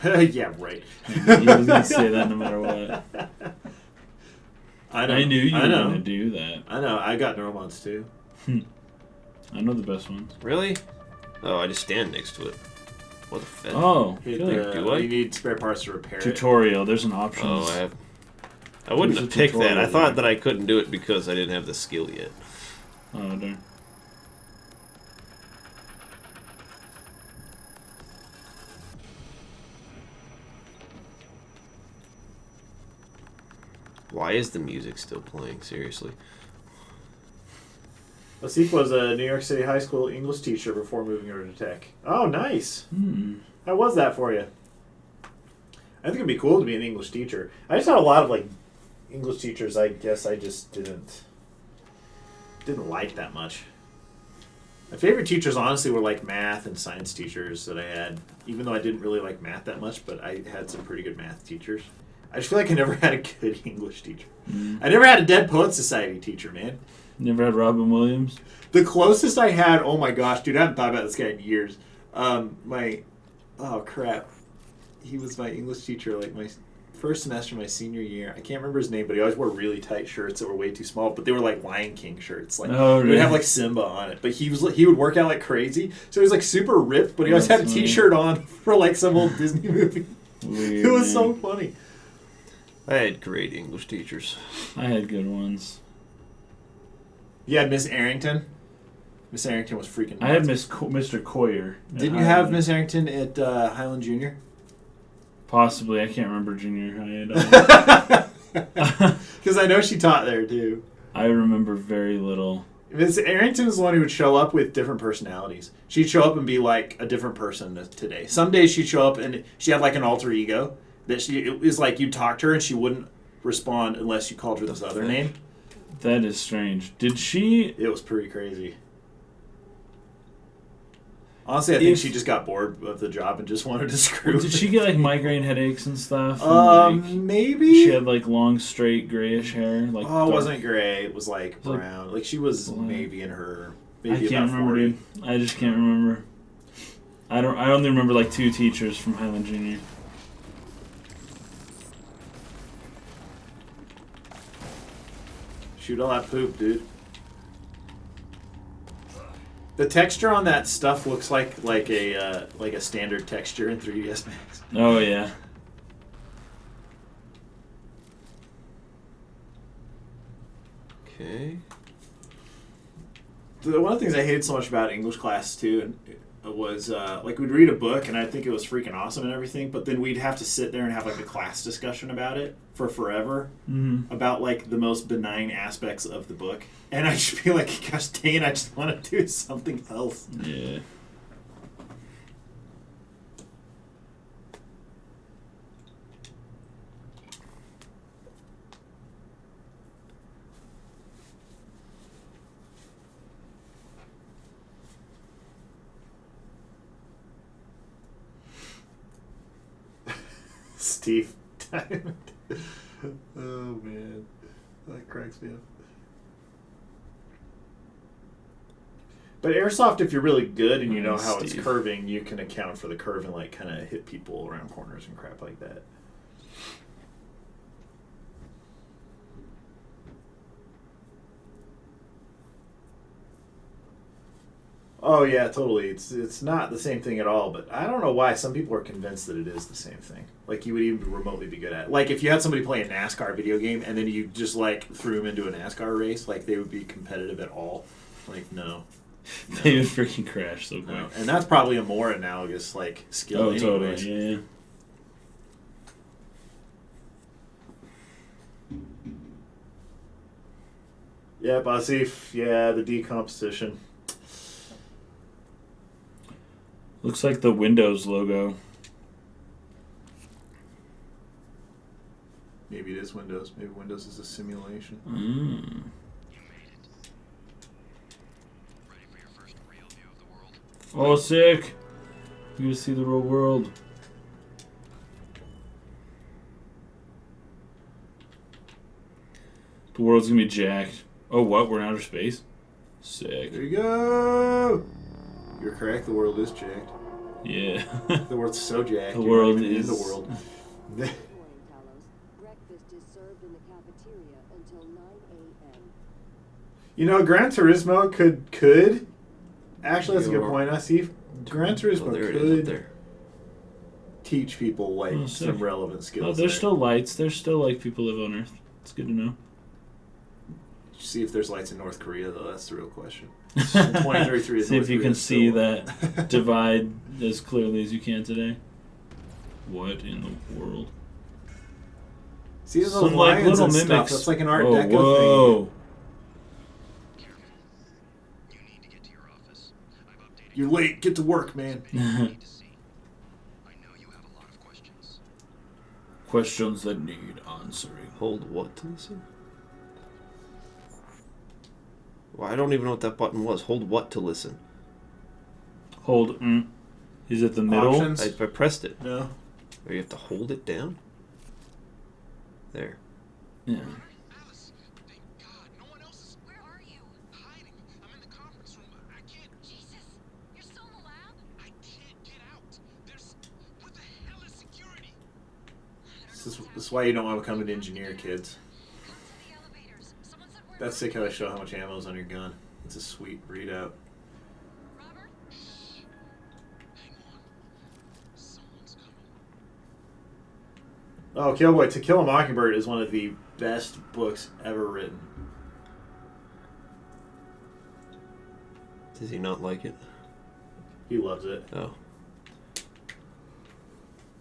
Yeah, right. He was gonna say that no matter what. I know. I knew you I were know. gonna do that. I know. I got neuromons too. I know the best ones. Really? Oh, I just stand next to it. What the fetch? Oh, Hit good. do I? You need spare parts to repair it. Tutorial. There's an option. Oh, I have. I wouldn't There's have a picked that. I tutorial thought there. that I couldn't do it because I didn't have the skill yet. Oh, darn. Why is the music still playing? Seriously. Asif was a New York City high school English teacher before moving over to tech. Oh, nice. How was that for you? I think it'd be cool to be an English teacher. I just had a lot of like English teachers. I guess I just didn't like that much. My favorite teachers honestly were like math and science teachers that I had. Even though I didn't really like math that much, but I had some pretty good math teachers. I just feel like I never had a good English teacher. I never had a Dead Poets Society teacher, man. Never had Robin Williams. The closest I had, oh my gosh, dude, I haven't thought about this guy in years. He was my English teacher, like my first semester, my senior year. I can't remember his name, but he always wore really tight shirts that were way too small, but they were like Lion King shirts. Like, oh, he would have like Simba on it, but he would work out like crazy. So he was like super ripped, but he always had a t-shirt on for like some old Disney movie. Weird, It was man. so funny. I had great English teachers. I had good ones. You had Miss Arrington. Miss Arrington was freaking nuts. I had Mr. Coyer. at Didn't you have Highland. Miss Arrington at Highland Junior? Possibly. I can't remember junior high at all. Because I know she taught there too. I remember very little. Miss Arrington was the one who would show up with different personalities. She'd show up and be like a different person today. Some days she'd show up and she had like an alter ego that it was like you'd talk to her and she wouldn't respond unless you called her this other name. That is strange. Did she... It was pretty crazy. Honestly, I think If- she just got bored of the job and just wanted to screw. Did she get like migraine headaches and stuff? And, like, Maybe. she had like long, straight, grayish hair. Like Oh, it dark- wasn't gray. It was like like brown. Like she was black. maybe in her. I Maybe can't about remember, 40. dude. I just can't remember. I only remember like 2 teachers from Highland Junior. Shoot all that poop, dude. The texture on that stuff looks like a standard texture in 3ds Max. Oh yeah. Okay. One of the things I hated so much about English class too was like we'd read a book and I'd think it was freaking awesome and everything, but then we'd have to sit there and have like a class discussion about it for forever about like the most benign aspects of the book, and I just feel like, gosh dang it, I just want to do something else. Yeah. Steve Diamond. Oh man, that cracks me up. But airsoft, if you're really good and you know how it's Steve. curving, you can account for the curve and like kind of hit people around corners and crap like that. Oh yeah, totally. It's not the same thing at all, but I don't know why some people are convinced that it is the same thing. Like you would even remotely be good at it. Like if you had somebody play a NASCAR video game and then you just like threw them into a NASCAR race, like they would be competitive at all. Like no. They would freaking crash so quick. No. And that's probably a more analogous like skill Oh, anyways. totally. Yeah. Yeah, Basif, yeah, the decomposition. Looks like the Windows logo. Maybe it is Windows. Maybe Windows is a simulation. Mm. You made it. Ready for your first real view of the world? Oh, sick! You get to see the real world. The world's gonna be jacked. Oh, what? We're in outer space? Sick. There you go. You're correct. The world is jacked. Yeah. The world's so jacked. The you're world not even is in is- the world. Good morning, Talos. Breakfast is served in the cafeteria until 9 a.m. You know, Gran Turismo could. Actually, that's a good Your- point, Asif. Gran Turismo Oh, there it is up could there. teach people like Oh, sick. some relevant skills. Oh, there's there. still lights. There's still like people live on Earth. It's good to know. See if there's lights in North Korea, though. That's the real question. 2033 is See if North you Korea can see still- that divide as clearly as you can today. What in the world? See those Some like lions little and stuff. mimics. That's like an Art Oh, Deco whoa. thing. You're late. Get to work, man. Need to see. I know you have a lot of questions. Questions that need answering. Hold what to listen? Well, I don't even know what that button was. Hold what to listen? Hold. Is it the middle? Options? I pressed it. No. Or you have to hold it down? There. Yeah. Alice, thank God, no one else is Where are you? hiding. I'm in the conference room. I can't. Jesus, you're still in the lab? I can't get out. There's. What the hell is security? This is why you don't want to become an engineer, kids. Come to the elevators. Someone said we're That's sick how they show how much ammo is on your gun. It's a sweet readout. Robert? Hang on. Someone's coming. Oh, Killboy, To Kill a Mockingbird is one of the best books ever written. Does he not like it? He loves it. Oh.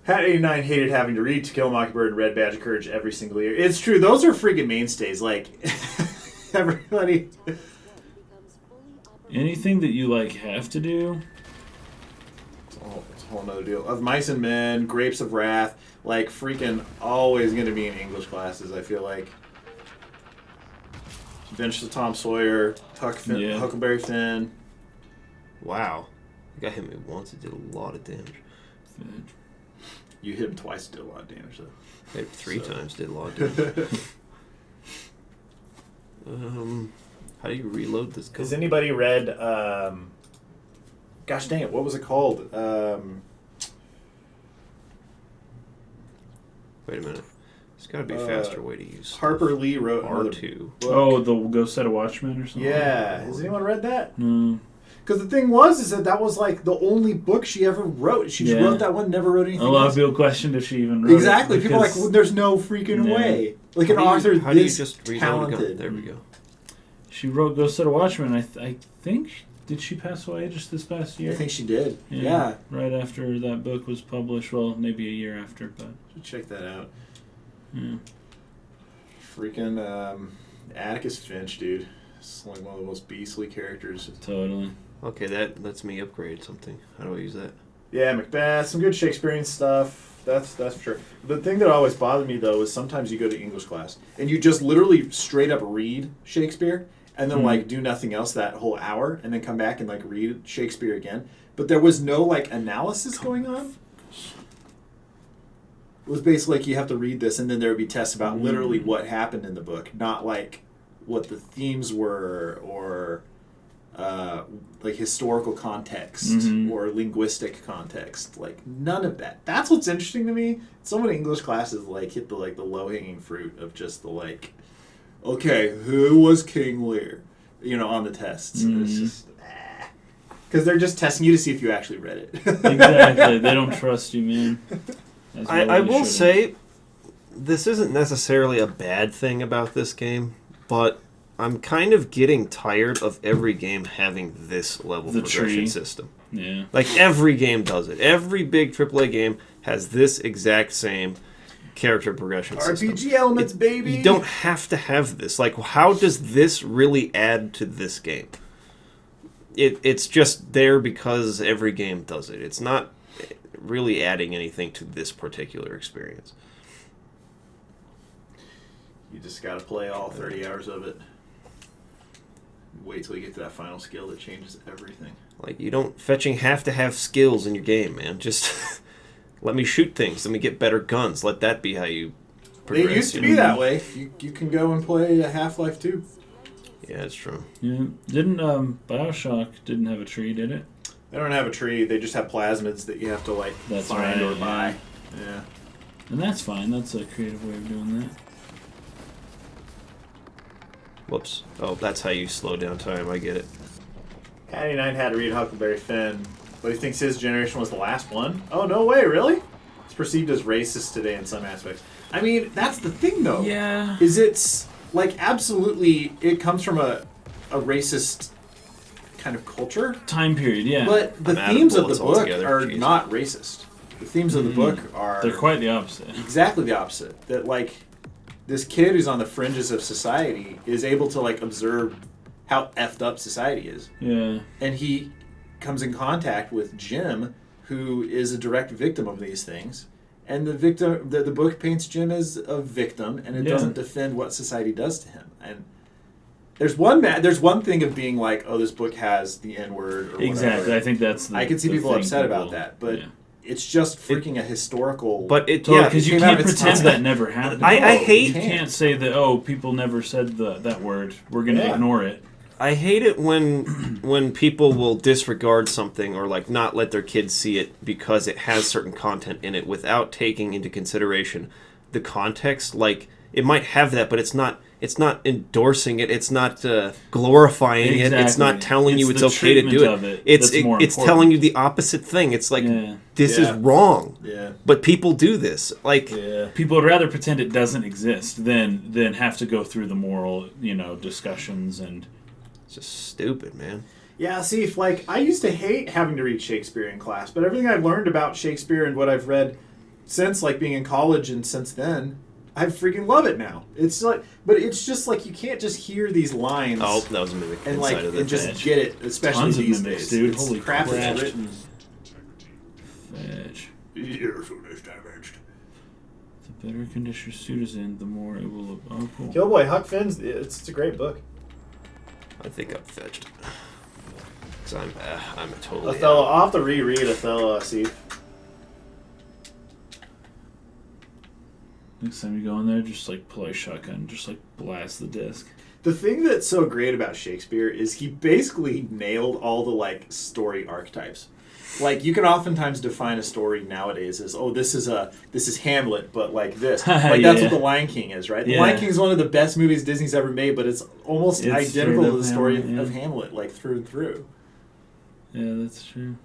Hat 89 hated having to read To Kill a Mockingbird and read Badge of Courage every single year. It's true. Those are freaking mainstays. Like, everybody... Talos 1 becomes fully operational. Anything that you like have to do. It's a whole nother deal. Of Mice and Men, Grapes of Wrath, like, freaking always going to be in English classes, I feel like. Adventures of Tom Sawyer, Yeah. Huckleberry Finn. Wow. The guy hit me once. It did a lot of damage. You hit him twice, it did a lot of damage, though. Hit 3 So- times. Did a lot of damage. How do you reload this Has gun? anybody read, gosh dang it, what was it called? Wait a minute. There's got to be a faster way to use Harper Lee wrote another R2. book. Oh, the Go Set a Watchman or something? Yeah. Has anyone read that? No. Because the thing was, is that was like the only book she ever wrote. She just Yeah. wrote that one, never wrote anything A lot else. of people questioned if she even wrote it. Exactly. People are like, because well, there's no freaking Yeah. way. Like an How do you- author How do you this just reload a gun? talented. There we go. she wrote Go Set a Watchman. I think, did she pass away just this past year? I think she did. Yeah. Right after that book was published. Well, maybe a year after, but Should check that out. yeah. Freaking Atticus Finch, dude. It's like one of the most beastly characters. Totally. Okay, that lets me upgrade something. How do I use that? Yeah, Macbeth, some good Shakespearean stuff. That's for sure. The thing that always bothered me though is sometimes you go to English class and you just literally straight up read Shakespeare and then like do nothing else that whole hour and then come back and like read Shakespeare again. But there was no like analysis going on. It was basically like you have to read this and then there would be tests about literally what happened in the book, not like what the themes were or like historical context or linguistic context. Like none of that. That's what's interesting to me. So many English classes like hit the low hanging fruit of just the like, okay, who was King Lear? You know, on the tests. And it's just because they're just testing you to see if you actually read it. Exactly. They don't trust you, man. As well I they will shouldn't. say, this isn't necessarily a bad thing about this game, but I'm kind of getting tired of every game having this level The progression tree. system. Yeah. Like, every game does it. Every big AAA game has this exact same character progression system. RPG elements, baby. You don't have to have this. Like, how does this really add to this game? It's just there because every game does it. It's not really adding anything to this particular experience. You just got to play all 30 hours of it. Wait till you get to that final skill that changes everything. Like, you don't fetching have to have skills in your game, man. Just let me shoot things. Let me get better guns. Let that be how you progress. It used to you be know? that way. You can go and play a Half-Life 2. Yeah, it's true. Yeah. Didn't BioShock didn't have a tree, did it? They don't have a tree. They just have plasmids that you have to like That's find right, or buy. yeah. Yeah. And that's fine. That's a creative way of doing that. Whoops. Oh, that's how you slow down time. I get it. Patty Knight had to read Huckleberry Finn, but he thinks his generation was the last one. Oh, no way, really? It's perceived as racist today in some aspects. I mean, that's the thing, though. Yeah. Is it's, like, absolutely, it comes from a racist kind of culture. Time period, yeah. But the I'm out of themes of the bullets book altogether. are Jeez. not racist. The themes of the book are They're quite the opposite. exactly the opposite. That, like, this kid who's on the fringes of society is able to, like, observe how effed up society is. Yeah. And he comes in contact with Jim, who is a direct victim of these things. And the book paints Jim as a victim, and it doesn't defend what society does to him. And there's one thing of being like, oh, this book has the N-word or Exactly. whatever. I think that's I can see the people thing upset people- about that, but yeah. it's just freaking a historical. But it, Totally, yeah, because you came out can't of its pretend time. that never happened. I No, hate- You can't say that. Oh, people never said that word. We're gonna Yeah. ignore it. I hate it when people will disregard something or like not let their kids see it because it has certain content in it without taking into consideration the context. Like it might have that, but it's not endorsing it. It's not glorifying it. It's not Exactly. telling you It's it's the okay to treatment do it. of it It's that's more it's important. telling you the opposite thing. It's like Yeah. this is Yeah. wrong. Yeah. But people do this. Like Yeah. People would rather pretend it doesn't exist than have to go through the moral, discussions and. it's just stupid, man. Yeah, see, like, I used to hate having to read Shakespeare in class, but everything I've learned about Shakespeare and what I've read since, like, being in college and since then, I freaking love it now. It's like, but it's just like you can't just hear these lines Oh, that was a mimic and inside like of the and just badge. get it, especially Tons of these mimics, days. dude. It's Holy crap crap. that's written. Fetch. Years of this damaged. The better condition your suit is in, the more it will. Oh, cool. Killboy, Huck Finn's. It's a great book. I think I'm fetched. Cause I'm a totally Othello. I'll have to reread Othello. See. Next time you go in there, just like pull a shotgun, just like blast the disc. The thing that's so great about Shakespeare is he basically nailed all the like story archetypes. Like you can oftentimes define a story nowadays as, oh, this is Hamlet, but like this. Like Yeah, that's yeah. what The Lion King is, right? The Yeah. Lion King is one of the best movies Disney's ever made, but it's almost It's identical straight to up the story Hamlet, of yeah. Hamlet, like through and through. Yeah, that's true.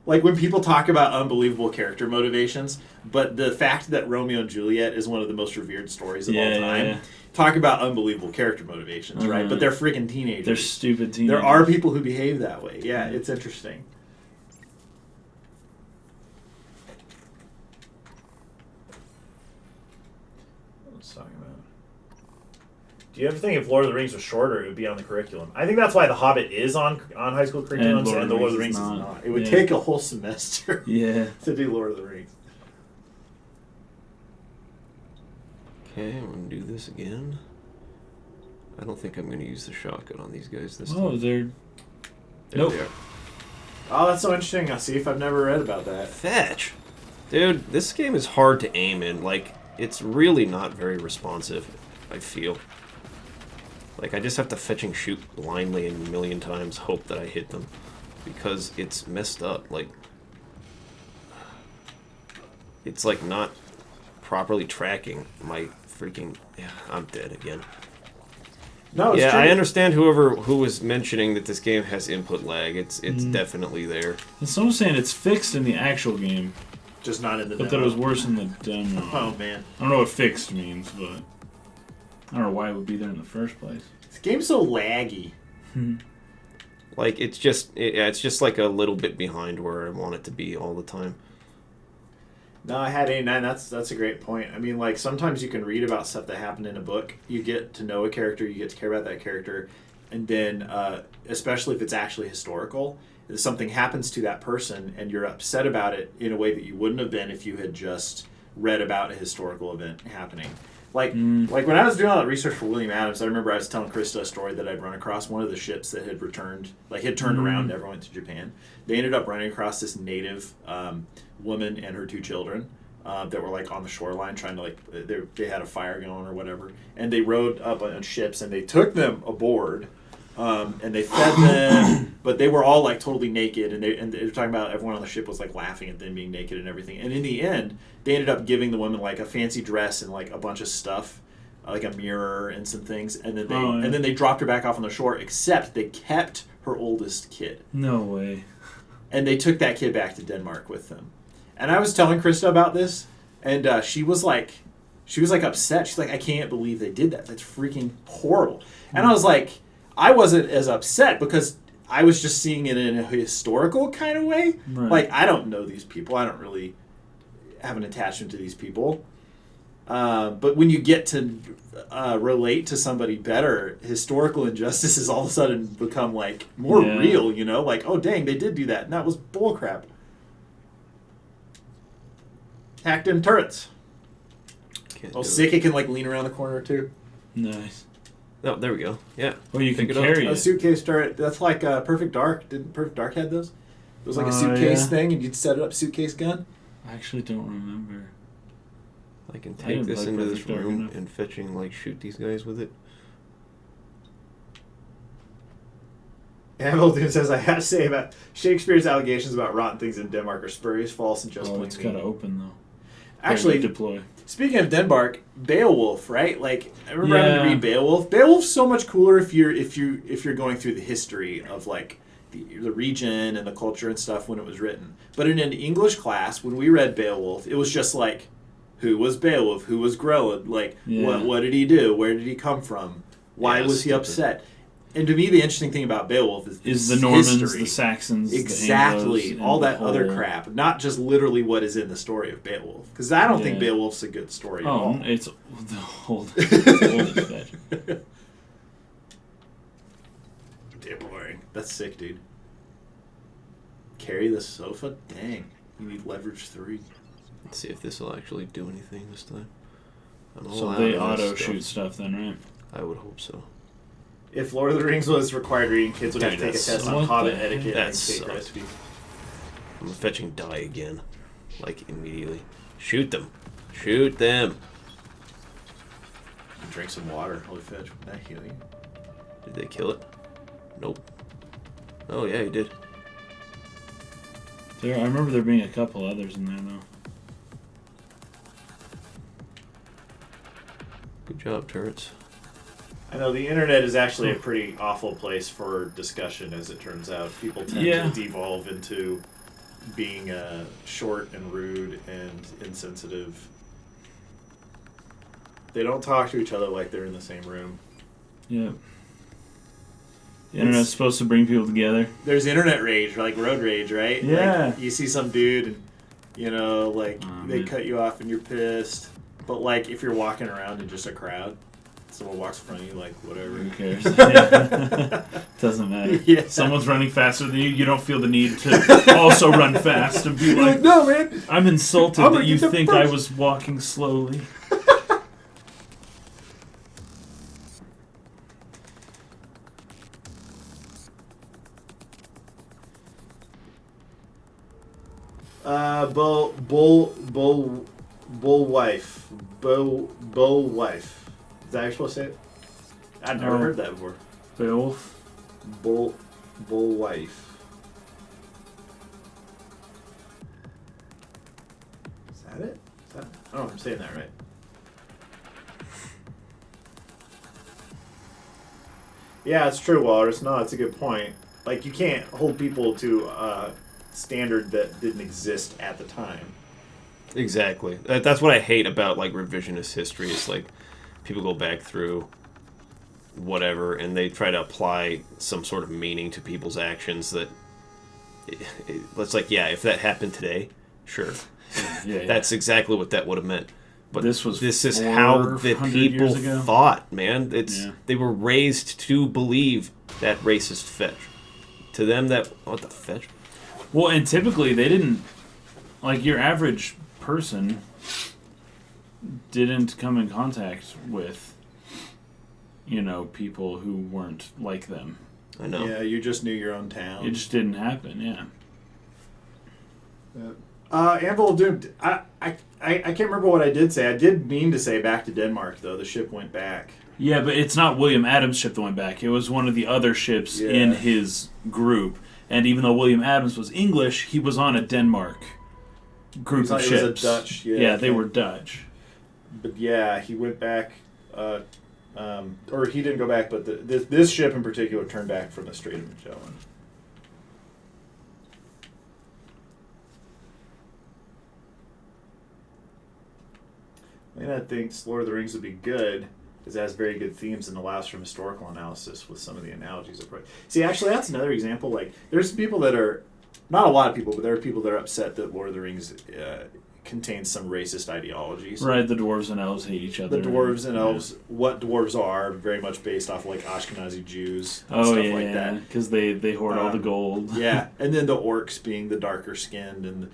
Like when people talk about unbelievable character motivations, but the fact that Romeo and Juliet is one of the most revered stories of all Yeah, time, yeah. talk about unbelievable character motivations, right? Uh-huh. But they're freaking teenagers. They're stupid teenagers. There are people who behave that way. Yeah, it's interesting. What was I talking about? Do you ever think if Lord of the Rings was shorter, it would be on the curriculum? I think that's why The Hobbit is on high school curriculums and The Lord of the Rings is not. It would Yeah. take a whole semester Yeah. to do Lord of the Rings. Okay, I'm gonna do this again. I don't think I'm gonna use the shotgun on these guys this Oh, time. they're. There nope. they are. Oh, that's so interesting. I see if I've never read about that. Fetch, dude. This game is hard to aim in. Like, it's really not very responsive. I feel. Like I just have to fetch and shoot blindly a million times, hope that I hit them, because it's messed up. Like, it's like not properly tracking my freaking. Yeah, I'm dead again. No, it's Yeah, true. I understand who was mentioning that this game has input lag. It's definitely there. And someone's saying it's fixed in the actual game, Just not in the but demo. that it was worse in the demo. Oh, man. I don't know what fixed means, but I don't know why it would be there in the first place. This game's so laggy. Like it's just like a little bit behind where I want it to be all the time. No, I had 89. That's a great point. I mean, like, sometimes you can read about stuff that happened in a book. You get to know a character, you get to care about that character, and then, especially if it's actually historical, if something happens to that person and you're upset about it in a way that you wouldn't have been if you had just read about a historical event happening. Like when I was doing all that research for William Adams, I remember I was telling Krista a story that I'd run across one of the ships that had returned, like had turned around, never went to Japan. They ended up running across this native woman and her 2 children that were like on the shoreline trying to like, they had a fire going or whatever. And they rowed up on ships and they took them aboard and they fed them, but they were all like totally naked and they were talking about everyone on the ship was like laughing at them being naked and everything. And in the end, they ended up giving the woman like a fancy dress and like a bunch of stuff, like a mirror and some things, and then they dropped her back off on the shore. Except they kept her oldest kid, No way. and they took that kid back to Denmark with them. And I was telling Krista about this, and she was like upset. She's like, I can't believe they did that. That's freaking horrible. And I was like, I wasn't as upset because I was just seeing it in a historical kind of way. Right. Like, I don't know these people. I don't really have an attachment to these people. But when you get to relate to somebody better, historical injustices all of a sudden become like more Yeah. real. You know, like, oh dang, they did do that, and that was bullcrap. Hacked in turrets. Can't Oh, do it. sick! It can like lean around the corner too. Nice. Oh, there we go. Yeah. Well, you can Pick it up. carry A it. suitcase turret. That's like Perfect Dark. Didn't Perfect Dark had those? It was like a suitcase yeah. thing, and you'd set it up suitcase gun. I actually don't remember. I can I take didn't this like into this Perfect Dark room enough. and fetching, like, shoot these guys with it. Hamilton says, I have to say about Shakespeare's allegations about rotten things in Denmark are spurious, false, and just Oh, plain it's mean. got to open though. Actually, deploy. speaking of Denmark, Beowulf, right? Like I remember having to Yeah. read Beowulf. Beowulf's so much cooler if you're going through the history of like the region and the culture and stuff when it was written. But in an English class, when we read Beowulf, it was just like, who was Beowulf? Who was Groa? Like, Yeah. what did he do? Where did he come from? Why Yeah, was he stupid. upset? And to me, the interesting thing about Beowulf is The Normans, history. the Saxons, the Exactly, Anglos, all and that the other whole- crap, not just literally what is in the story of Beowulf. Because I don't think Yeah. Beowulf's a good story at Oh, all. it's the whole. It's old as fetch. Damn boring. That's sick, dude. Carry the sofa? Dang. You need leverage 3. Let's see if this will actually do anything this time. I'm all So out they of this auto stuff. shoot stuff then, right? I would hope so. If Lord of the Rings was required reading, kids would have to Dude, take a that's- test on what Hobbit the etiquette That and cake sucked. recipes. I'm fetching die again. Like, immediately. Shoot them. Shoot them. Drink some water. Holy fetch. Would that heal you? Did they kill it? Nope. Oh, yeah, he did. I remember there being a couple others in there though. Good job, turrets. I know the internet is actually a pretty awful place for discussion, as it turns out. People tend Yeah. to devolve into being short and rude and insensitive. They don't talk to each other like they're in the same room. Yeah. The internet's supposed to bring people together. There's internet rage, like road rage, right? Yeah. Like, you see some dude and, you know, like, Oh, they man. cut you off and you're pissed. But, like, if you're walking around in just a crowd, someone walks in front of you, like, whatever. Who cares? Yeah. Doesn't matter. Yeah. Someone's running faster than you. You don't feel the need to also run fast and be You're like, like, no, man. I'm insulted I'm that gonna you get there think I first." was walking slowly. Bull wife. Bull wife. Is that how you're supposed to say it? I've never No. heard that before. Beowulf. Bull wife. Is that it? Is that, I don't know if I'm saying that right. Yeah, it's true, Walrus. No, it's a good point. Like, you can't hold people to a standard that didn't exist at the time. Exactly. That's what I hate about, like, revisionist history. It's like people go back through whatever and they try to apply some sort of meaning to people's actions that it's like, yeah, if that happened today, sure. Yeah. That's exactly what that would have meant. But This was this is how the 400 people years ago. thought, man. It's Yeah. they were raised to believe that racist fetch. To them, that what the fetch? Well, and typically they didn't, like your average person didn't come in contact with, you know, people who weren't like them. I know. Yeah, you just knew your own town. It just didn't happen, yeah. Anvil of Doom. I can't remember what I did say. I did mean to say back to Denmark, though. The ship went back. Yeah, but it's not William Adams' ship that went back. It was one of the other ships Yeah. in his group. And even though William Adams was English, he was on a Denmark group of It was a ships. Dutch, yeah, Yeah, they okay. were Dutch. But yeah, he went back. Or he didn't go back, but this ship in particular turned back from the Strait of Magellan. Lena thinks Lord of the Rings would be good because it has very good themes and allows for historical analysis with some of the analogies. See, actually, that's another example. Like, there's people that are, not a lot of people, but there are people that are upset that Lord of the Rings contains some racist ideologies. Right, the dwarves and elves hate each other. The dwarves and Yeah. elves, what dwarves are, very much based off of like Ashkenazi Jews and Oh stuff yeah, like that. because they hoard all the gold. Yeah, and then the orcs being the darker skinned and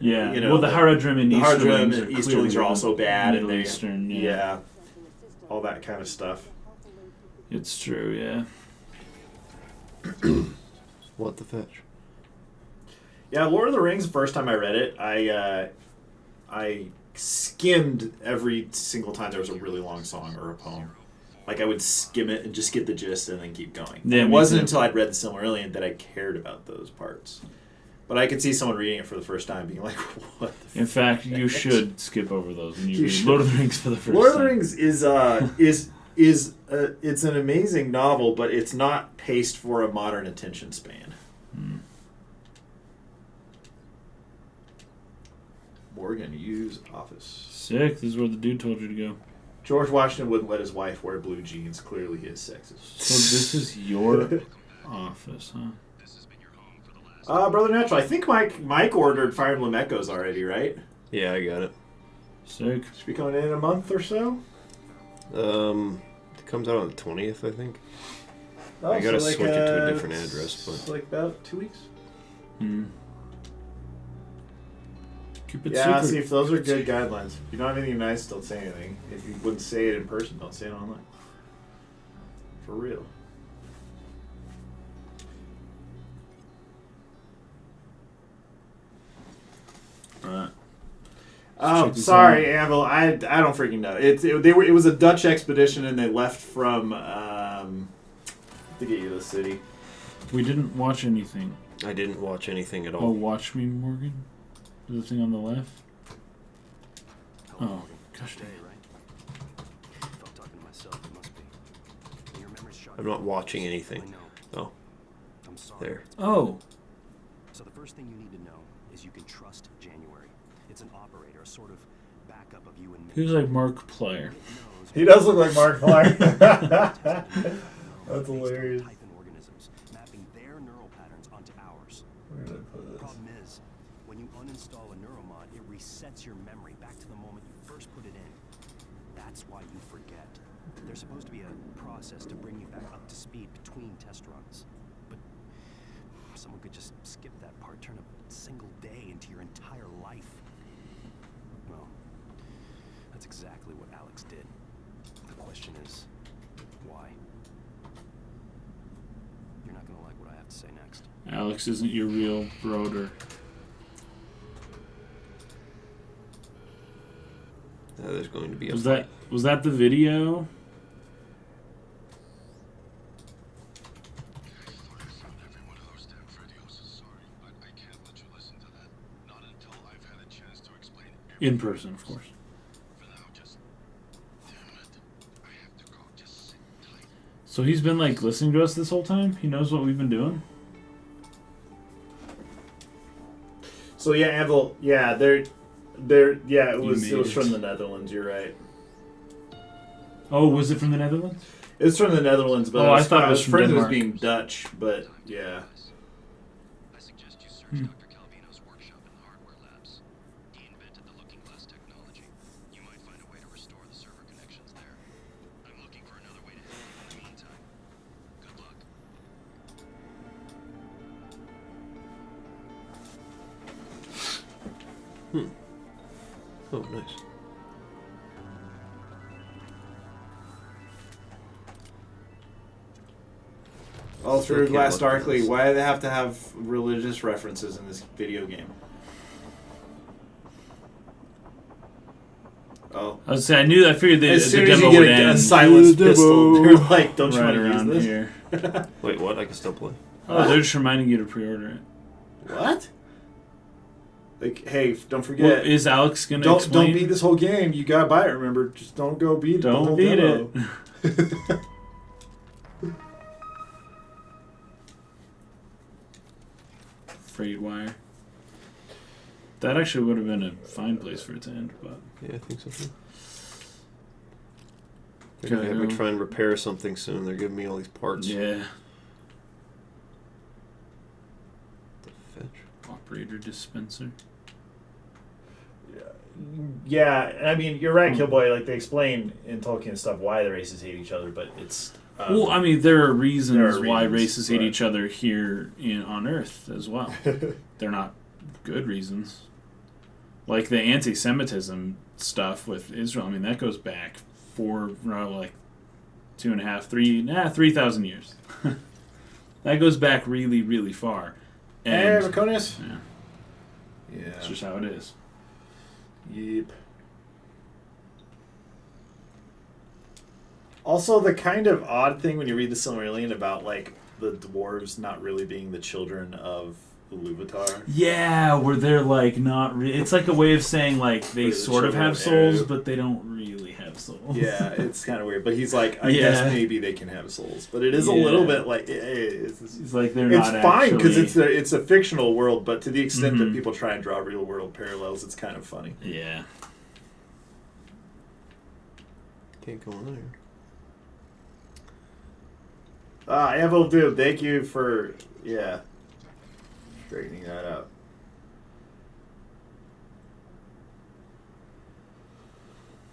Yeah. you know, well, the Haradrim and the Easterlings Haradrim are and Easterlings are also bad, and Middle they Eastern. yeah. Yeah. all that kind of stuff. It's true. Yeah. What the fetch? Yeah, Lord of the Rings. The first time I read it, I skimmed every single time there was a really long song or a poem. Like I would skim it and just get the gist and then keep going. Yeah, It me wasn't too. until I'd read the Silmarillion that I cared about those parts. But I could see someone reading it for the first time being like, "What?" The In fact, you should skip over those when you You read should. Lord of the Rings for the first Lord of time. the Rings is it's an amazing novel, but it's not paced for a modern attention span. Morgan, use office. Sick. This is where the dude told you to go. George Washington wouldn't let his wife wear blue jeans. Clearly, he is sexist. So this is your office, huh? This has been your home for the last. Brother Natural, I think Mike ordered Fire Emblem Echoes already, right? Yeah, I got it. Sick. Should be coming in a month or so. It comes out on the 20th, I think. Oh, I gotta so switch it to a different address, but- it's like about 2 weeks. Hmm. Keep it Yeah, secret. see if those are good guidelines. If you don't have anything nice, don't say anything. If you wouldn't say it in person, don't say it online. For real. Right. Oh, Check this sorry, Anvil. I don't freaking know. It was a Dutch expedition, and they left from to get you to the city. We didn't watch anything. I didn't watch anything at Oh, all. watch me, Morgan. The thing on the left. Oh, gosh dang. right? Felt talking to myself, it must be. When your memory's shot, I'm not watching anything. I know. Oh, I'm sorry. there. Oh, So the first thing you need to know is you can trust January. It's an operator, a sort of backup of you and me. he was like Markiplier. It knows He does look like Mark Clark. That's based on hilarious. Python organisms, mapping their neural patterns onto ours. Where did I put The this? problem is, when you uninstall a neuromod, it resets your memory back to the moment you first put it in. That's why you forget. There's supposed to be a process to bring you back up to speed between test runs. But someone could just skip that part, turn a single day into your entire life. Well, that's exactly what Alex did. The question is, why? You're not gonna like what I have to say next. Alex isn't your real broder. There's going to be a Was that the video? I found every one of those damn Fredios. Sorry, but I can't let you listen to that. Not until I've had a chance to explain it. In person, of course. For now, just. Damn it. I have to go. Just sit tight. So he's been like listening to us this whole time? He knows what we've been doing? So yeah, Anvil. Yeah, yeah, it was made it. from the Netherlands. You're right. Oh, was it from the Netherlands? It's from the Netherlands, but Oh, I was, thought it I was was from afraid it was Denmark. being Dutch. But yeah. I suggest you search Dr. Calvino's workshop in the hardware labs. He invented the looking glass technology. You might find a way to restore the server connections there. I'm looking for another way to help you in the meantime. Good luck. Oh, nice. All Still through can't Glass look at Darkly. this. Why do they have to have religious references in this video game? Oh. I was saying, I figured the As soon the as demo you would get a end silenced The pistol, demo. they're like, don't you right want to around use this? here. Wait, what? I can still play. Oh, they're just reminding you to pre-order it. What? Like, hey, don't Well, forget. is Alex gonna don't explain? beat this whole game. You gotta buy it. Remember, just don't go beat. the Don't whole beat demo. it. Freight wire. That actually would have been a fine place for it to end, but Yeah, I think so too. They're Gotta gonna have me go. try and repair something soon. They're giving me all these parts. yeah. The fetch. Operator dispenser. Yeah. Yeah, I mean, you're right, Killboy. Like, they explain in Tolkien stuff why the races hate each other, but it's... Well, I mean, there are reasons why reasons, races hate right. each other here on Earth as well. They're not good reasons. Like the anti-Semitism stuff with Israel. I mean, that goes back 3,000 years. That goes back really, really far. Hey, And Maconius. yeah, Yeah. that's just how it is. Yep. Also, the kind of odd thing when you read the Silmarillion about, like, the dwarves not really being the children of Iluvatar. Yeah, where they're like not really. It's like a way of saying like they Or the sort of children have of souls, Eru. but they don't really have souls. Yeah, it's kind of weird. But he's like, I Yeah. guess maybe they can have souls. But it is a Yeah. little bit like, it's It's like they're it's not fine because actually- it's a fictional world, but to the extent that Mhm. people try and draw real world parallels, it's kind of funny. Yeah. Can't go on there. Evil Dude, thank you for straightening that out.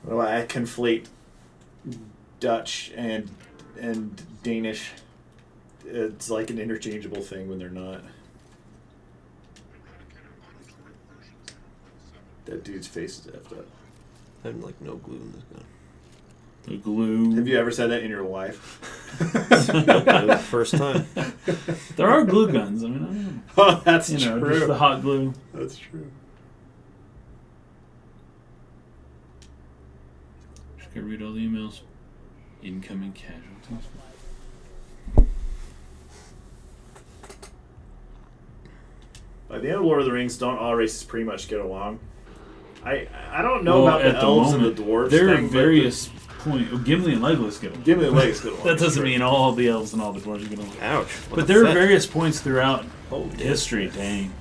Well, I conflate Dutch and Danish. It's like an interchangeable thing when they're not. That dude's face is effed up. I have like no glue in this gun. The glue. Have you ever said that in your life? First time. There are glue guns. I mean, I don't know. Oh, that's You know, true. just the hot glue. That's true. Just gotta read all the emails. Incoming casualties. By the end of Lord of the Rings, don't all races pretty much get along? I don't know Well, about the at elves moment, and the dwarves there thing, are various points. Gimli and Legolas get along. Give me the legs get along. That doesn't Sure. mean all the elves and all the dwarves get along. Ouch. But there are various points throughout Holy history, dang.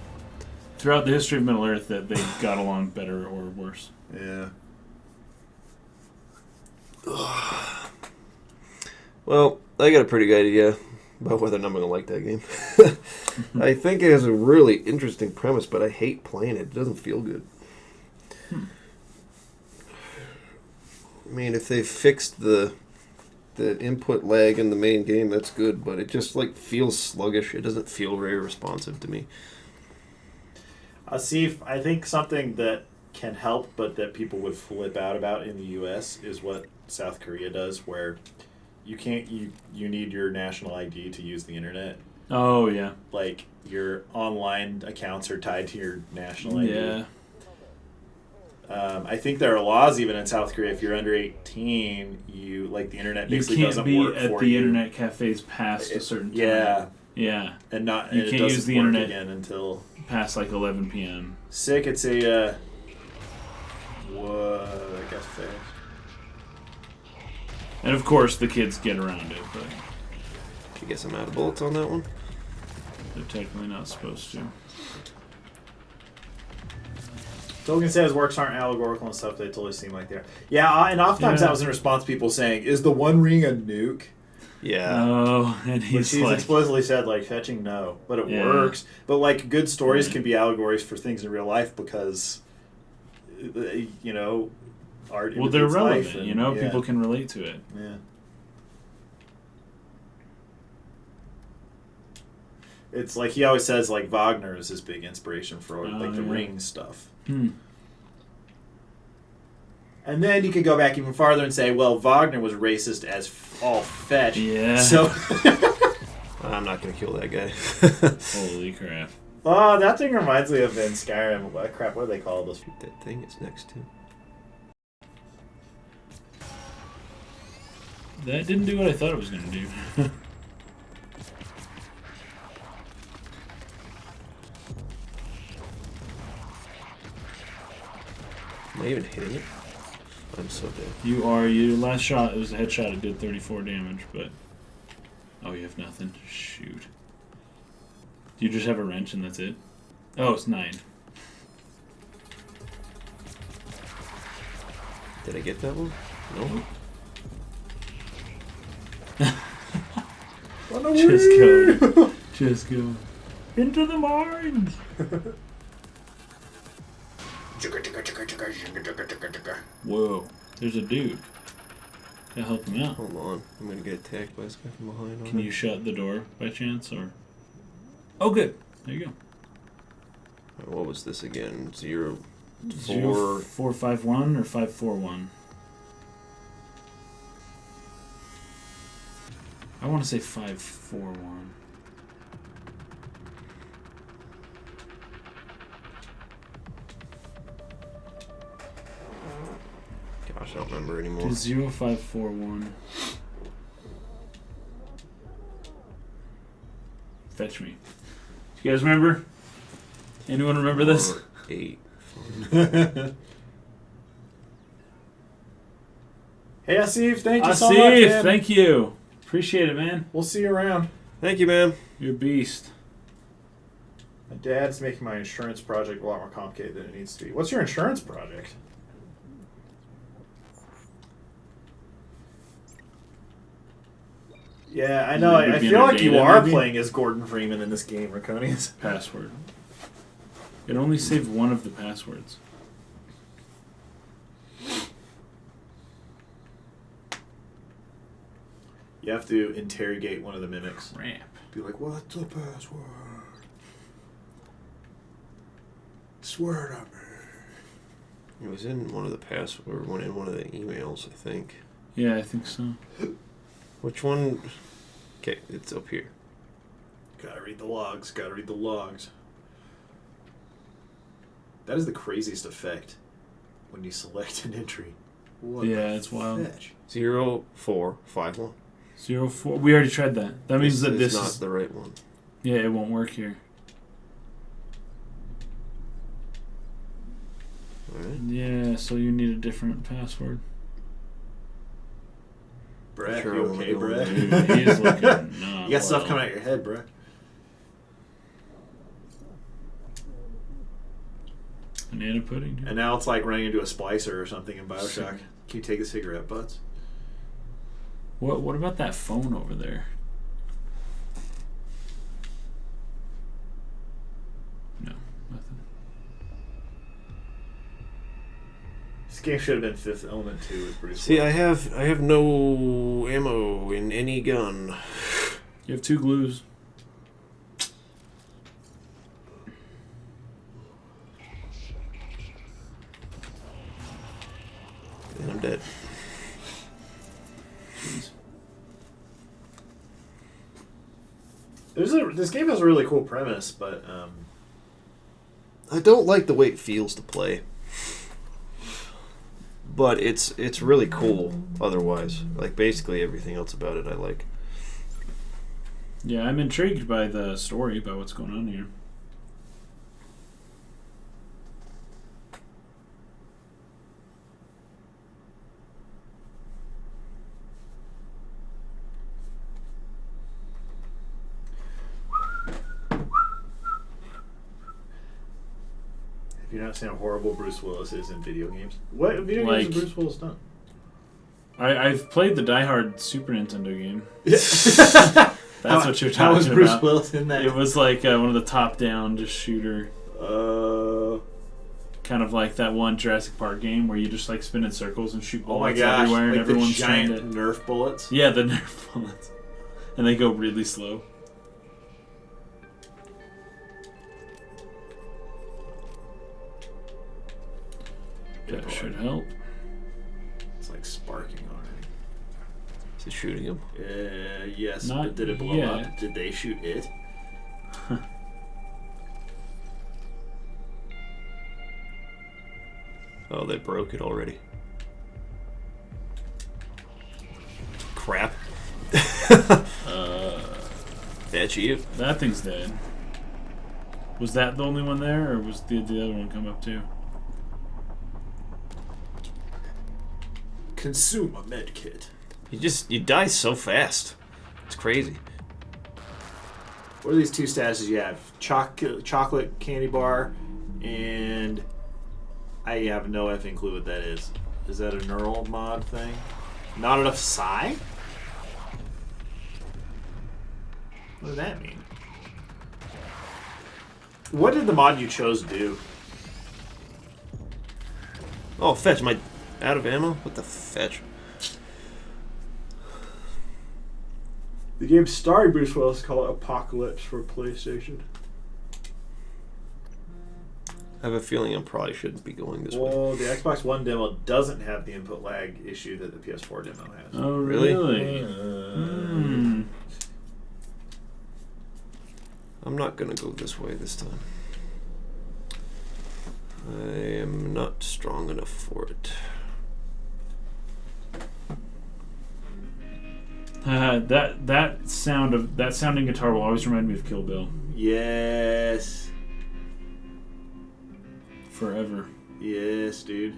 Throughout the history of Middle Earth that they got along better or worse. Yeah. Well, I got a pretty good idea about whether or not I'm going to like that game. I think it has a really interesting premise, but I hate playing it. It doesn't feel good. I mean, if they fixed the input lag in the main game, that's good, but it just like feels sluggish. It doesn't feel very responsive to me. I think something that can help, but that people would flip out about in the U.S. is what South Korea does, where you can't you need your national ID to use the internet. Oh, yeah. Like, your online accounts are tied to your national ID. Yeah. I think there are laws even in South Korea. If you're under 18, the internet You basically can't doesn't be work at for the you. internet cafes past a certain time. Yeah, Yeah. and not You and can't it doesn't use the work internet. again until Past like 11 p.m. sick. It's a what I guess fast. And of course, the kids get around it, but I guess I'm out of bullets on that one. they're technically not supposed to. Tolkien says works aren't allegorical and stuff. They totally seem like they are. Yeah, and oftentimes Yeah. that was in response to people saying, "Is the One Ring a nuke?" Yeah. Oh, and Which he's he's like, explicitly said, like, fetching no, but it Yeah. works. But like, good stories Right. can be allegories for things in real life because, art. well, they're imitates life relevant, and- you know? yeah. People can relate to it. Yeah. It's like he always says, like, Wagner is his big inspiration for Oh, like the yeah. Ring stuff. Hmm. And then you could go back even farther and say, well, Wagner was racist as all fetch. Yeah. So, I'm not going to kill that guy. Holy crap. oh, that thing reminds me of in Skyrim. Crap, what do they call those? That thing is next to. That didn't do what I thought it was going to do. Am I even hitting it? I'm so dead. Your last shot, it was a headshot, it did 34 damage, but... Oh, you have nothing? Shoot. Do you just have a wrench and that's it? Oh, it's 9. Did I get that one? No. Just go. Just go. Into the mines! Whoa. There's a dude. Gotta help him out. Hold on. I'm gonna get attacked by this guy from behind. Can you shut the door by chance, or? Oh, good. There you go. What was this again? 0, 4, 4, 5, 1 or 5, 4, 1. I want to say 5, 4, 1. Gosh, I don't remember anymore. Do 0, 5, 4, 1. Fetch me. You guys remember? Anyone remember this? 4, 8. Hey, Asif, thank you so Asif, much, man. thank you. Appreciate it, man. We'll see you around. Thank you, man. You're a beast. My dad's making my insurance project a lot more complicated than it needs to be. What's your insurance project? Yeah, I know. You would I be feel like you Data, are maybe? playing as Gordon Freeman in this game, Raconius. Password. It only saved one of the passwords. You have to interrogate one of the mimics. Ramp. Be like, what's the password? Swear to me. It was in one of the password, in one of the emails, I think. Yeah, I think so. Which one? Okay, it's up here. Gotta read the logs. Gotta read the logs. That is the craziest effect when you select an entry. What Yeah, the it's wild. fetch? 0, 4, 5, 1. 0, 4. We already tried that. That means that is this not is. the right one. Yeah, it won't work here. Alright. Yeah, so you need a different password. Brett, Sure, you I wanna okay, go Brett? in Dude, he's looking not You got stuff well. coming out your head, Brett. Banana pudding. Dude. And now it's like running into a splicer or something in Bioshock. Can you take the cigarette butts? What about that phone over there? No, nothing. This game should have been Fifth Element 2 with Bruce See, Willis. I have no ammo in any gun. You have 2 glues. And I'm dead. Jeez. This game has a really cool premise, but I don't like the way it feels to play. But it's really cool otherwise. Like basically everything else about it I like. Yeah, I'm intrigued by the story, by what's going on here. have you not seen how horrible Bruce Willis is in video games? What video games Like- has Bruce Willis done? I've played the Die Hard Super Nintendo game. That's what you're How was talking Bruce about. Willis in that? It was like one of the top-down just shooter, kind of like that one Jurassic Park game where you just like spin in circles and shoot oh my bullets gosh! everywhere, and Like the everyone's trying giant to. Nerf bullets. Yeah, the Nerf bullets, and they go really slow. That should help. It's like sparking already. Is it shooting him? Yes, Not but did it blow yet. up? Did they shoot it? Oh, they broke it already. Crap. That's you. That thing's dead. Was that the only one there, or was the other one come up too? Consume a med kit. You die so fast. It's crazy. What are these 2 statuses you have? Chocolate candy bar, and I have no effing clue what that is. Is that a neural mod thing? Not enough psi? What does that mean? What did the mod you chose do? Oh, fetch. Am I out of ammo? What the fetch? The game starring Bruce Willis called Apocalypse for PlayStation. I have a feeling I probably shouldn't be going this way. Well, the Xbox One demo doesn't have the input lag issue that the PS4 demo has. Oh, Really? really? I'm not gonna go this way this time. I am not strong enough for it. That sounding guitar will always remind me of Kill Bill Yes. forever. Yes, dude.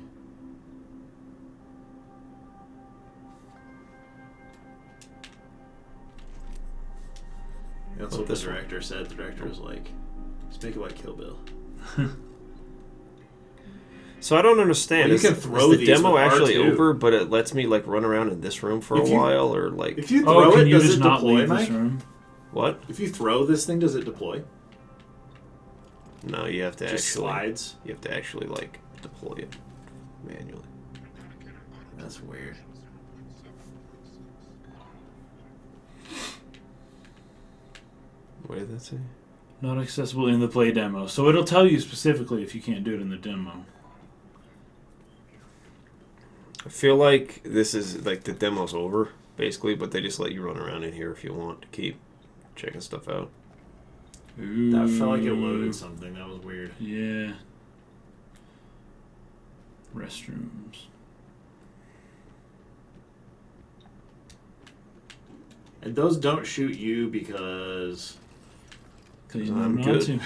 That's Oh, what the this one. director said. The director was like, let's make it like Kill Bill. So I don't understand. Well, you is, can is throw the these demo with actually R2. over, but it lets me like run around in this room for If a you- while, or like If you Oh, throw can it, you does just it not deploy, leave Mike? this room? what? If you throw this thing, does it deploy? No, you have to Just actually. slides? You have to actually like deploy it manually. That's weird. What did that say? Not accessible in the play demo. So it'll tell you specifically if you can't do it in the demo. I feel like this is like the demo's over basically, but they just let you run around in here if you want to keep checking stuff out. That felt like it Ooh. loaded something. That was weird. Yeah. Restrooms. And those don't shoot you because Because I'm not good. to.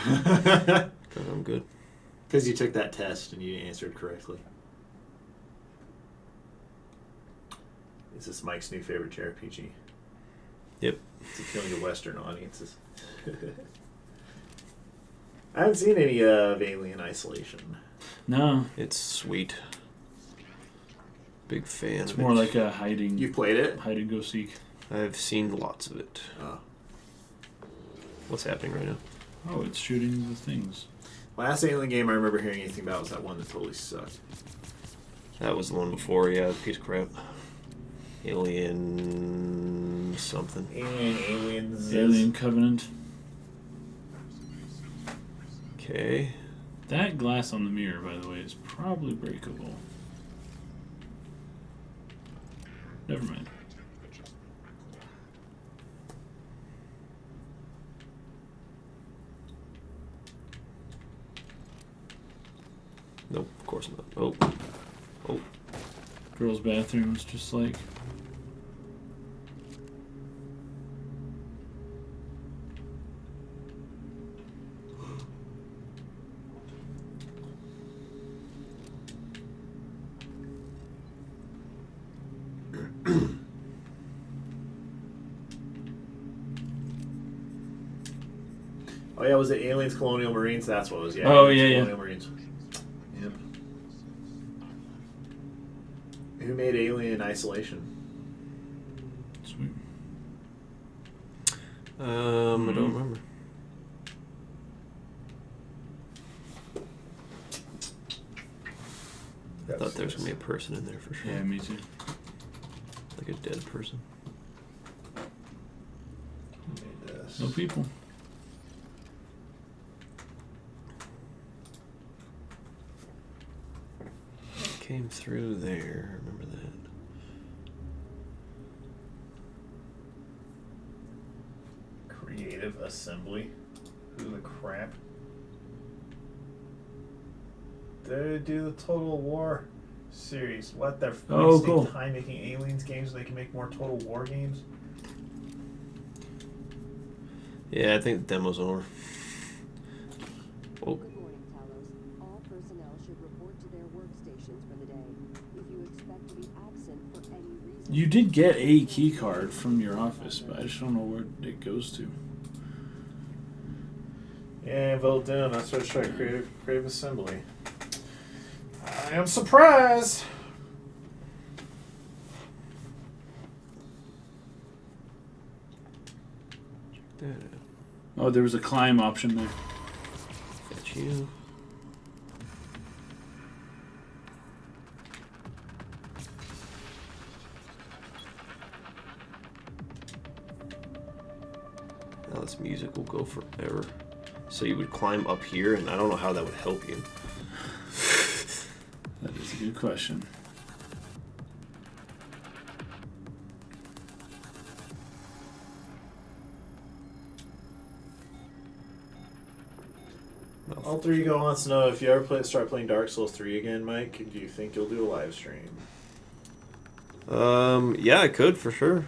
Cause I'm good. you took that test and you answered correctly. Is this Mike's new favorite JRPG? Yep. It's appealing to Western audiences. I haven't seen any of Alien Isolation. No, It's sweet. Big fan. it's of more it. like a hide You've played it? and go seek. I've seen lots of it. Oh. What's happening right now? Oh, it's shooting the things. Last Alien game I remember hearing anything about was that one that totally sucked. That was the one before. Yeah, piece of crap. Alien something. Aliens. Alien Covenant. Okay. That glass on the mirror, by the way, is probably breakable. Never mind. Nope, of course not. Oh. Oh. Girls' bathrooms, just like. Oh yeah, was it Aliens Colonial Marines? That's what it was. Yeah. Oh, Aliens yeah, yeah. Colonial Marines. Yep. Who made Alien Isolation? Sweet. I don't remember. I thought there was gonna be a person in there for sure. Yeah, me too. Like a dead person. Who made this? No people. Came through there. I remember that. Creative Assembly. Who the crap? They do the Total War series. What? They're Oh, wasting cool. time making Aliens games so they can make more Total War games? Yeah, I think the demo's over. Oh, Good morning, Talos. All personnel should report to their workstations for the day. If you expect to be absent for any reason... You did get a key card from your office, but I just don't know where it goes to. Yeah, vote down. That's what I tried. Creative Assembly. I am surprised. that out. Oh, there was a climb option there. Fetch you. this music will go forever. So you would climb up here, and I don't know how that would help you. That is a good question. Alter Ego wants to know if you ever start playing Dark Souls 3 again, Mike, do you think you'll do a live stream? Yeah, I could for sure.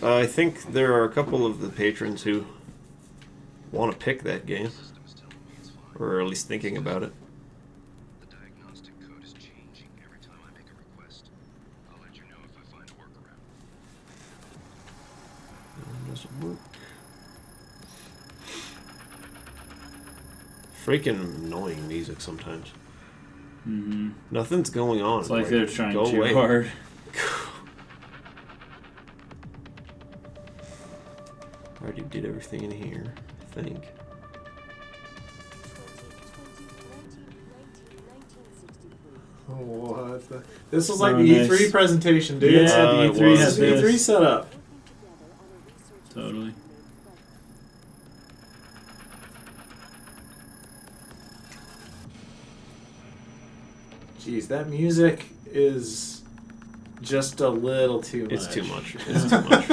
I think there are a couple of the patrons who want to pick that game, System's telling me it's fine. or at least thinking about it. The diagnostic code is changing every time I make a request. I'll let you know if I find a workaround. Doesn't work. Freaking annoying music sometimes. Mm-hmm. Nothing's going on. It's like they're trying go too away. hard. Already did everything in here, I think. 1963. What? This was like Oh, the nice. E3 presentation, dude. Yeah, It's the it E3 was. had this is E3 this. setup. Working together on a research Totally. named Jeez, that music is just a little too much. It's too much. It's too much.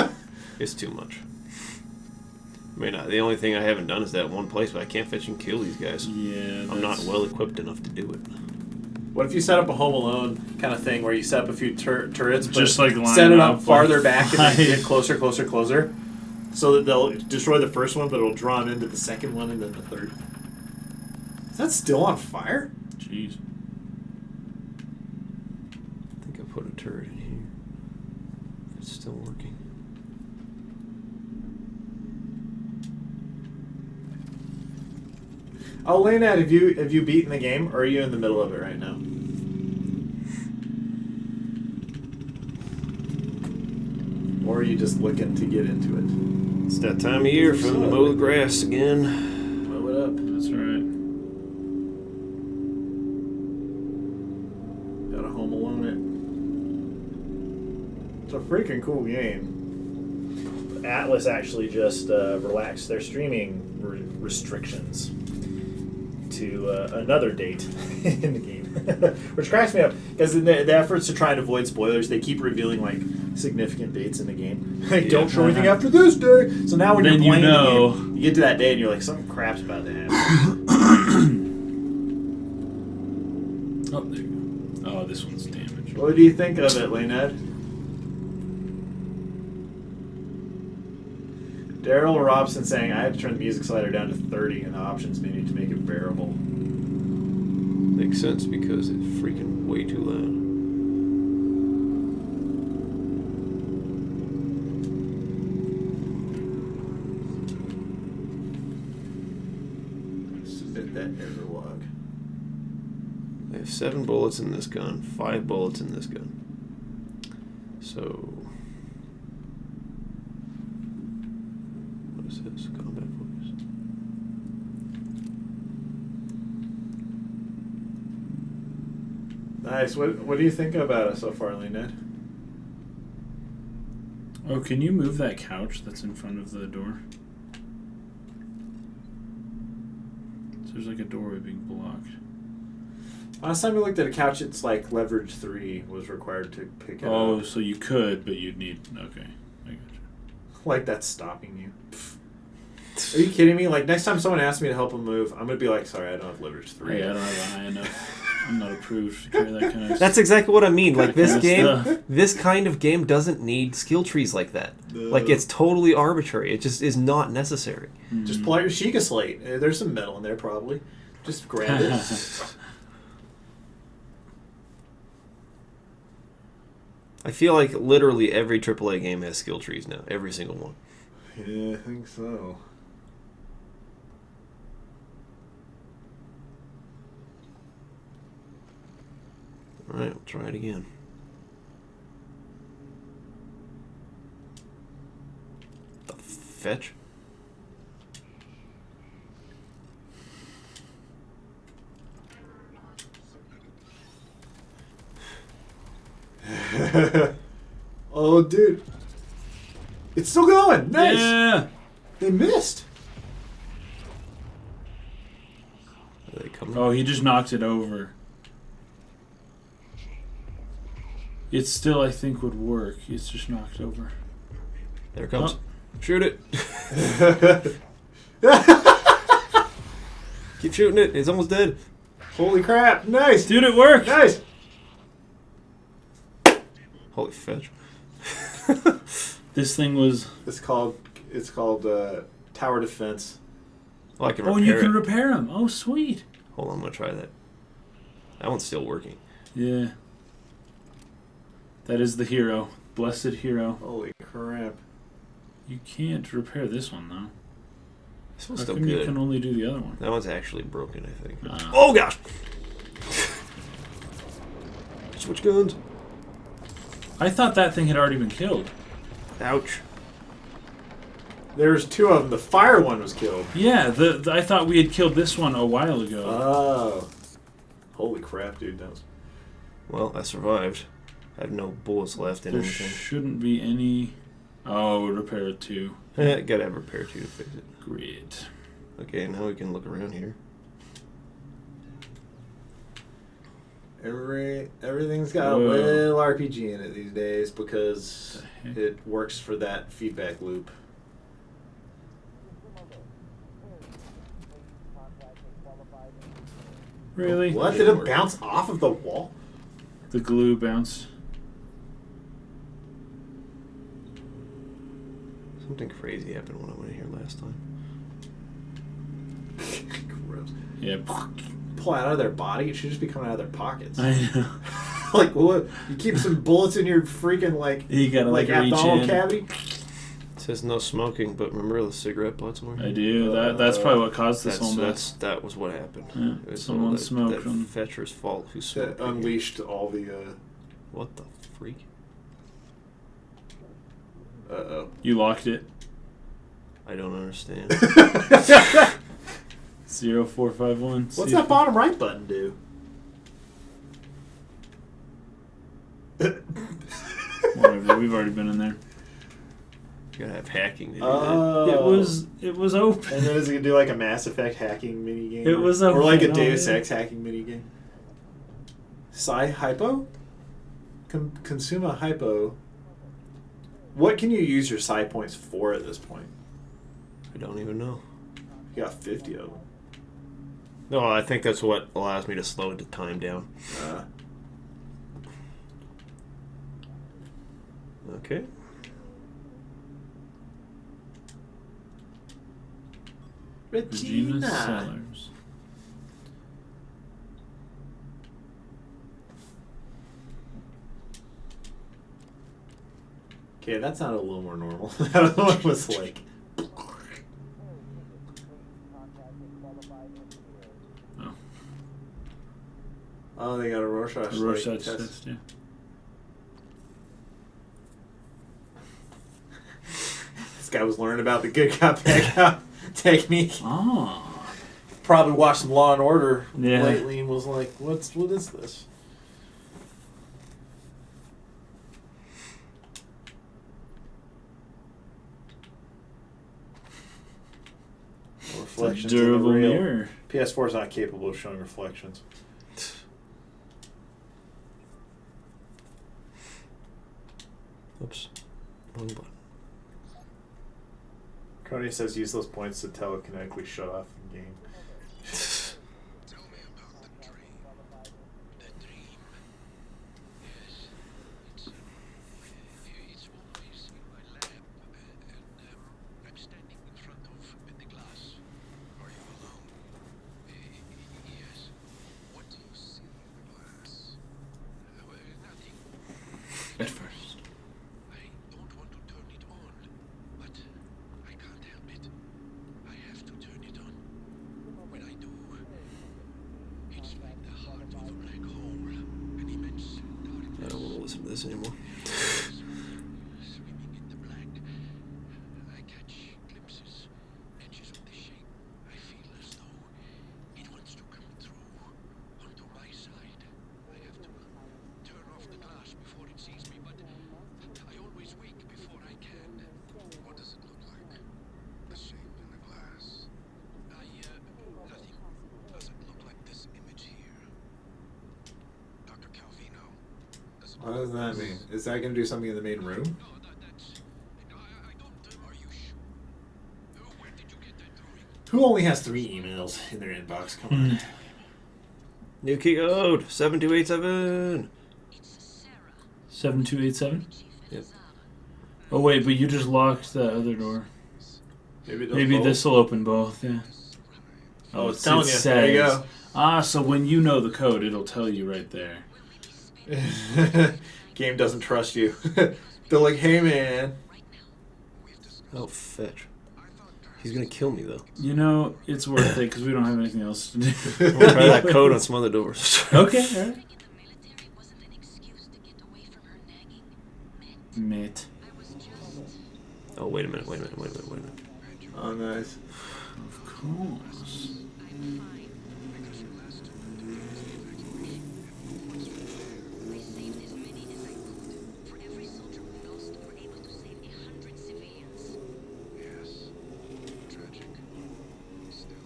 It's too much. I mean, the only thing I haven't done is that one place, but I can't fetch and kill these guys. Yeah, I'm not well equipped enough to do it. What if you set up a Home Alone kind of thing where you set up a few turrets, but Just like line set it up up, farther like, back and then five. get closer, so that they'll destroy the first one, but it'll draw them into the second one and then the third. Is that still on fire? Jeez. I think I put a turret in here. If it's still working. Oh, Leonard, have you beaten the game, or are you in the middle of it right now? Or are you just looking to get into it? It's that time of year for them to mow the grass again. Mow it up. That's right. Got a Home Alone it. It's a freaking cool game. Atlas actually just relaxed their streaming restrictions to another date in the game, which cracks me up because the efforts to try and avoid spoilers, they keep revealing like significant dates in the game. Like, don't show anything after this day. So now when Then you're playing you know. the game, you get to that day and you're like, something crap's about to happen. Oh, there you go. Oh, this one's damaged. What do you think of it, Leonard? Daryl Robson saying, I had to turn the music slider down to 30 in the options menu to make it bearable. Makes sense because it's freaking way too loud. Submit that error log. I have 7 bullets in this gun, 5 bullets in this gun. So, what is this? Combat focus. Nice. What do you think about it so far, Leonard? Oh, can you move that couch that's in front of the door? So there's like a doorway being blocked. Last time we looked at a couch, it's like leverage 3 was required to pick it Oh, up. so you could, but you'd need. Okay, I got you. Like that's stopping you. Are you kidding me? Like next time someone asks me to help them move, I'm gonna be like, sorry, I don't have leverage 3. Hey, I don't have a high enough. I'm not approved to carry that kind of. That's exactly what I mean. Like this Kinda game, stuff. this kind of game doesn't need skill trees like that. Like it's totally arbitrary. It just is not necessary. Just pull out your Sheikah slate. There's some metal in there probably. Just grab it. I feel like literally every AAA game has skill trees now. Every single one. Yeah, I think so. All right, we'll try it again. The fetch. Oh, dude. It's still going. Nice. Yeah. They missed. Are they coming? Oh, he just knocked it over. It still, I think, would work. It's just knocked over. There it comes. Oh. Shoot it. Keep shooting it. It's almost dead. Holy crap! Nice, Dude, it worked! nice. Holy fetch. This thing was... It's called tower defense. Oh, I can Oh, repair and you can it. repair them. Oh, sweet. Hold on, I'm going to try that. That one's still working. Yeah. That is the hero. Blessed hero. Holy crap! You can't repair this one, though. This one's How still come you good. can only do the other one? That one's actually broken, I think. Ah. Oh, gosh! Switch guns. I thought that thing had already been killed. Ouch. There's two of them. The fire one was killed. Yeah, I thought we had killed this one a while ago. Oh. Holy crap, dude! That was. Well, I survived. I have no bullets left in There anything. shouldn't be any... Oh, repair it too. Gotta have repair 2 to fix it. Great. Okay, now we can look around here. Everything's got Whoa. a little RPG in it these days because The heck? it works for that feedback loop. Really? What? Did it bounce off of the wall? The glue bounced. Something crazy happened when I went in here last time. Gross. Yeah. Pull out of their body. It should just be coming out of their pockets. I know. Like what? You keep some bullets in your freaking like You gotta like reach abdominal in. cavity. It says no smoking, but remember the cigarette butts were? I do. That's probably what caused this whole mess. That was what happened. Yeah, It was someone all smoked that them. Fetcher's fault who That smoked. in here. unleashed all the. What the freak? Oh. You locked it. I don't understand. 0451. What's that bottom right button do? Whatever. We've already been in there. You gotta have hacking to do It was open. And then is it gonna do like a Mass Effect hacking mini game? It was or like a open, Deus yeah. Ex hacking mini game. Psi Hypo? Consume a Hypo. What can you use your Psi points for at this point? that. I don't even know. You got 50 of them. No, I think that's what allows me to slow the time down. Okay. Regina Sellers. Okay, that sounded a little more normal. That other one was like. Oh. Oh, they got a Rorschach The Rorschach like, test, yeah. This guy was learning about the good cop, bad cop technique. Oh. Probably watched some Law and Order Yeah. lately and was like, what is this? It's a Reflections in the durable real. mirror. PS4 is not capable of showing reflections. Oops. Wrong button. Coney says use those points to telekinetically shut off the game. Tell me about the dream. The dream. Yes. It's always in my lab, and I'm standing in front of the glass. Are you alone? Yes. What do you see in the glass? Nothing. At first. I don't want to turn it on, but I can't help it. I have to turn it on. When I do, it's like the heart of a black hole, an immense I don't want to darkness. listen to this anymore. Swimming in the black, I catch glimpses, edges of the shape. I feel as though it wants to come through onto my side. I have to turn off the glass before it sees me, but I always wake before I can. What does it look like? The same. What does that mean? Is that going to do something in the main room? No, that's. No, I don't. Are you sure? Where did you get that drawing? Who only has 3 emails in their inbox? Come on. New key code 7287. 7287. Yep. Oh wait, but you just locked that other door. Maybe, it does Maybe both. this will open both. Yeah. Oh, it's telling it you. There you says- So when you know the code, it'll tell you right there. go. Game doesn't trust you. They're like, hey man. Oh, fetch. He's gonna kill me though. You know, it's worth it because we don't have anything else to do. I'm gonna try that code on some other doors. Okay, alright. Mate. Oh, wait a minute. Wait a minute. Oh, nice. Of course. Yes. Tragic. Still,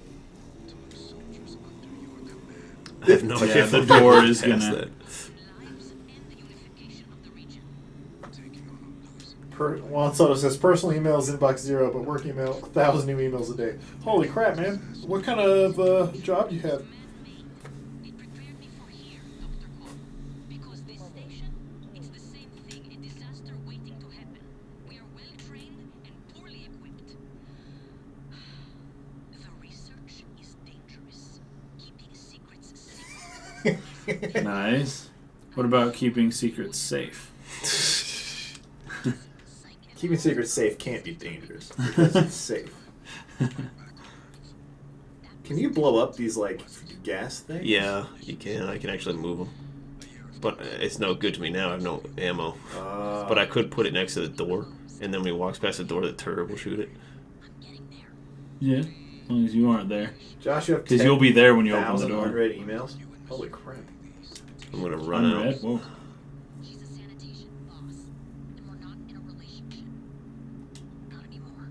to lose soldiers under your command. I have no Yeah, idea. the if I'm door gonna is pass gonna- that. Taking on a losing. Juan Soto says personal emails inbox 0, but work email 1,000 new emails a day. Holy crap, man! What kind of job do you have? It prepared me for here, Dr. Hall. Because this station, it's the same thing, a disaster waiting to happen. We are well trained and poorly equipped. The research is dangerous. Keeping secrets secret. Nice. What about keeping secrets safe? Keeping secrets safe can't be dangerous because it's safe. Can you blow up these like gas things? Yeah, you can. I can actually move them. But it's no good to me now. I have no ammo. But I could put it next to the door, and then when he walks past the door, the turret will shoot it. Yeah, as long as you aren't there. Josh, you have Because you'll be there when you open the 10,000 door. unread emails. Holy crap! I'm gonna run Unread? out. Whoa. He's a sanitation boss, and we're not in a relationship. Not anymore.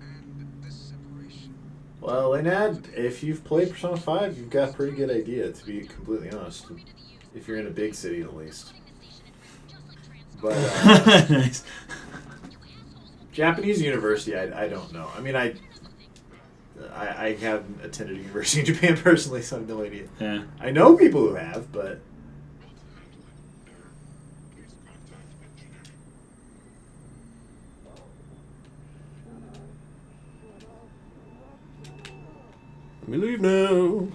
And this separation. Well, Enad, if you've played Persona 5, you've got a pretty good idea, to be completely honest. If you're in a big city, at least. But Nice. Japanese university, I don't know. I mean, I haven't attended a university in Japan personally, so I have no idea. Yeah. I know people who have, but Let me leave now.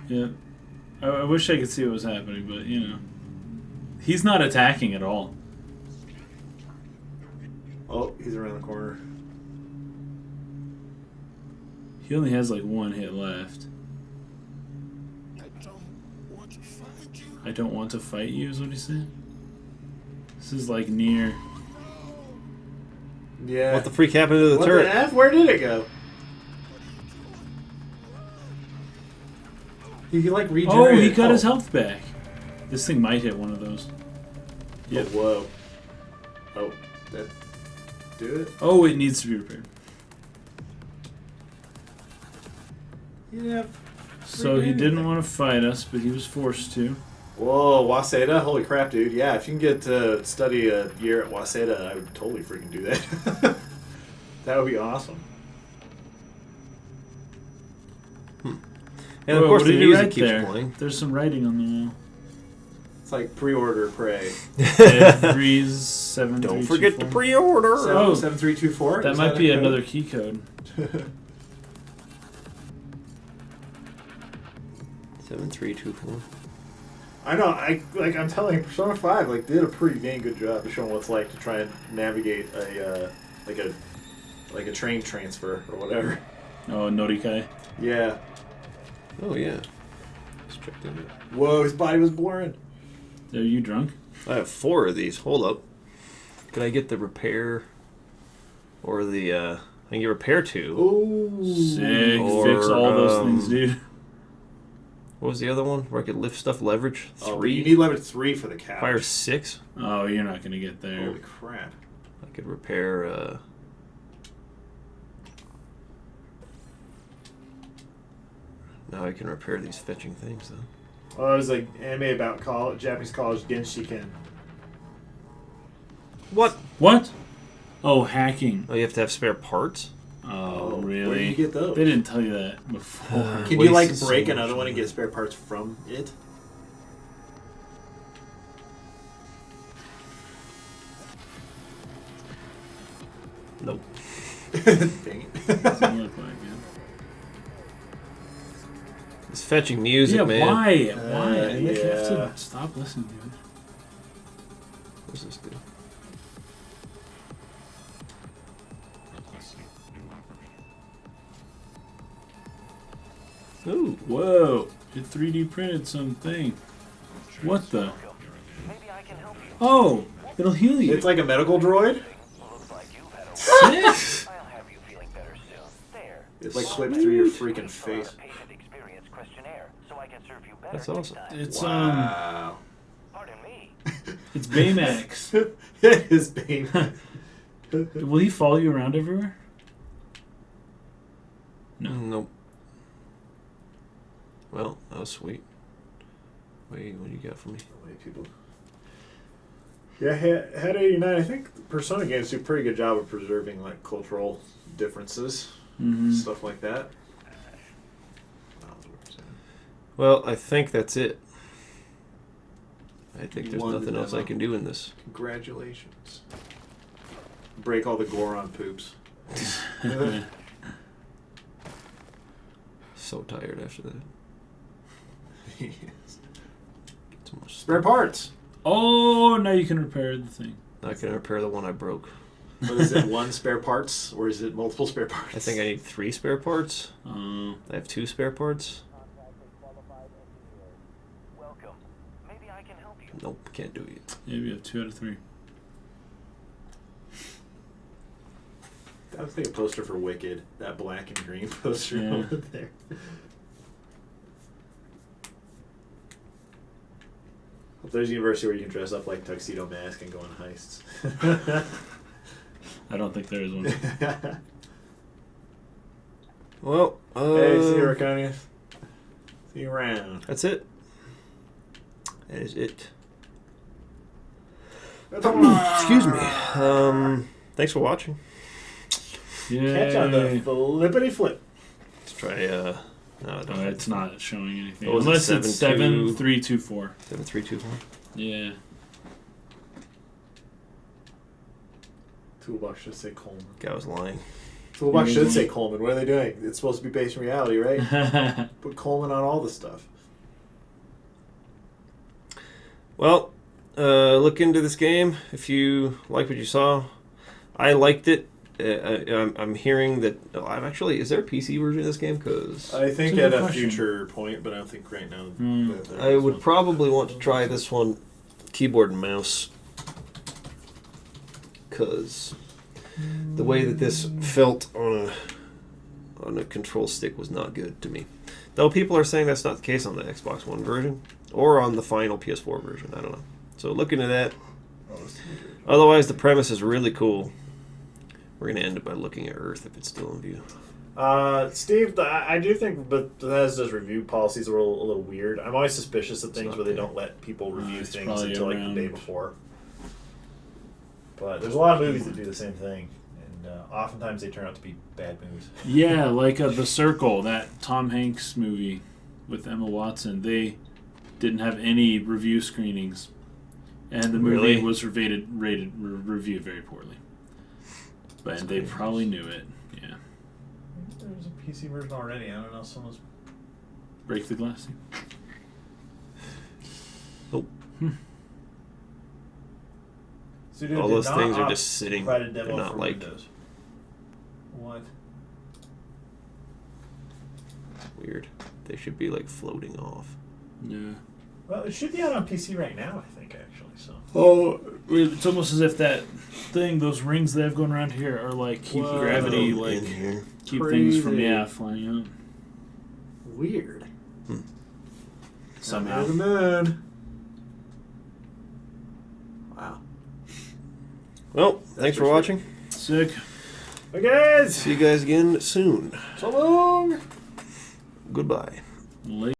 Yeah. I wish I could see what was happening, but, you know. He's not attacking at all. oh, he's around the corner. He only has like one hit left. I don't want to fight you, is what he said. This is like near. Yeah. What the freak happened to the What turret? the F? Where did it go? He can like Oh, regenerate. he got his health back. This thing might hit one of those. Yeah. Yep. Oh, whoa. Oh, that do it? Oh, it needs to be repaired. Yeah. So he didn't want to fight us, but he was forced to. Whoa, Waseda? Holy crap, dude. Yeah, if you can get to study a year at Waseda, I would totally freaking do that. That would be awesome. And of Whoa, course what the did you music write keeps there? playing. There's some writing on the wall. It's like pre-order Prey. Every 7. Don't forget to pre-order. Oh. 7324? That Is might a be code? another key code. 7324. I know. I'm telling you, Persona 5 did a pretty dang good job of showing what it's like to try and navigate a train transfer or whatever. Oh, Norikai. Yeah. Oh yeah. Let's check that out. Whoa, his body was blurring. Are you drunk? I have 4 of these. Hold up. Could I get the repair or the I can get repair 2. Ooh. Sick. Or, Fix all those things, dude. What was the other one? Where I could lift stuff, leverage? 3. Oh, but you need level 3 for the couch. Fire 6. Oh, you're not gonna get there. Holy crap. I could repair Now I can repair these fetching things, though. Well, there's an anime about Japanese college Genshiken. What? What? Oh, hacking. Oh, you have to have spare parts? Oh, Where really? do you get those? They didn't tell you that before. Can you like Wasted break so another much one and money. get spare parts from it? Nope. Dang it. Doesn't look like it. It's fetching music, Yeah, man. why? Why? I have yeah. to stop listening to it. What's this do? Ooh. Whoa! It 3D printed something. What the? Maybe I can help you. Oh! It'll heal you. It's like a medical droid. Looks like you've had a Sick! I'll have you feeling better soon. There. It's like clipped through your freaking face. Patient experience questionnaire, so I can serve you better That's next awesome. time. It's Wow. Pardon me. it's Baymax. His baby. Will he follow you around everywhere? No. Nope. Well, that was sweet. Wait, what do you got for me? Wait, people. Yeah, Head 89. I think Persona games do a pretty good job of preserving like cultural differences, Mm-hmm. stuff like that. Well, I think that's it. I think there's Won the nothing else I demo. can do in this. Congratulations. Break all the Goron poops. So tired after that. Too much Spare parts. Oh, now you can repair the thing. I can repair the one I broke. But is it one spare parts or is it multiple spare parts? I think I need 3 spare parts. I have 2 spare parts. Welcome. Maybe I can help you. Nope, can't do it yet. Maybe you have 2 out of 3. I was thinking a poster for Wicked. That black and green poster Yeah. over there. Hope there's a university where you can dress up like Tuxedo Mask and go on heists. I don't think there is one. Well, Hey, see you, Raconius. See you around. that's it. That is it. Excuse me. Thanks for watching. Catch on the flippity flip. Let's try, no, I don't. No, it's not showing anything. What was it, Unless it's 7-2? 7324. 7324. Yeah. Toolbox should say Coleman. Guy was lying. Toolbox should say Coleman. What are they doing? It's supposed to be based in reality, right? Put Coleman on all the stuff. Well, look into this game if you like what you saw. I liked it. I'm hearing that. I'm actually. Is there a PC version of this game? Because I think It's a at good a question. future point, but I don't think right now. Hmm. that there I is would one. probably want to try this one, keyboard and mouse, because the way that this felt on a control stick was not good to me. Though people are saying that's not the case on the Xbox One version or on the final PS4 version. I don't know. So look into that. Otherwise, the premise is really cool. We're going to end it by looking at Earth if it's still in view. Steve, I do think Bethesda's review policies are a little weird. I'm always suspicious of things not where they there. don't let people review It's things probably until like around- the day before. But there's a lot of movies that do the same thing, and oftentimes they turn out to be bad movies. Yeah, like The Circle, that Tom Hanks movie with Emma Watson. They didn't have any review screenings, and the movie Really? was reviewed very poorly. But they probably knew it. Yeah, There's a PC version already. I don't know. Someone's break the glass. Nope. Studio All did those not things are opt just sitting. to provide a They're demo not for like Windows. What? weird. They should be like floating off. Yeah. Well, it should be out on PC right now, I think, actually. So. Oh, it's almost as if that thing, those rings they have going around here, are like keep Whoa. gravity, In like here. keep things from Crazy. flying out Weird. somehow. The moon. Wow. Well, thanks for for sure. watching. Sick. Hey guys! See you guys again soon. So long! Goodbye. Later.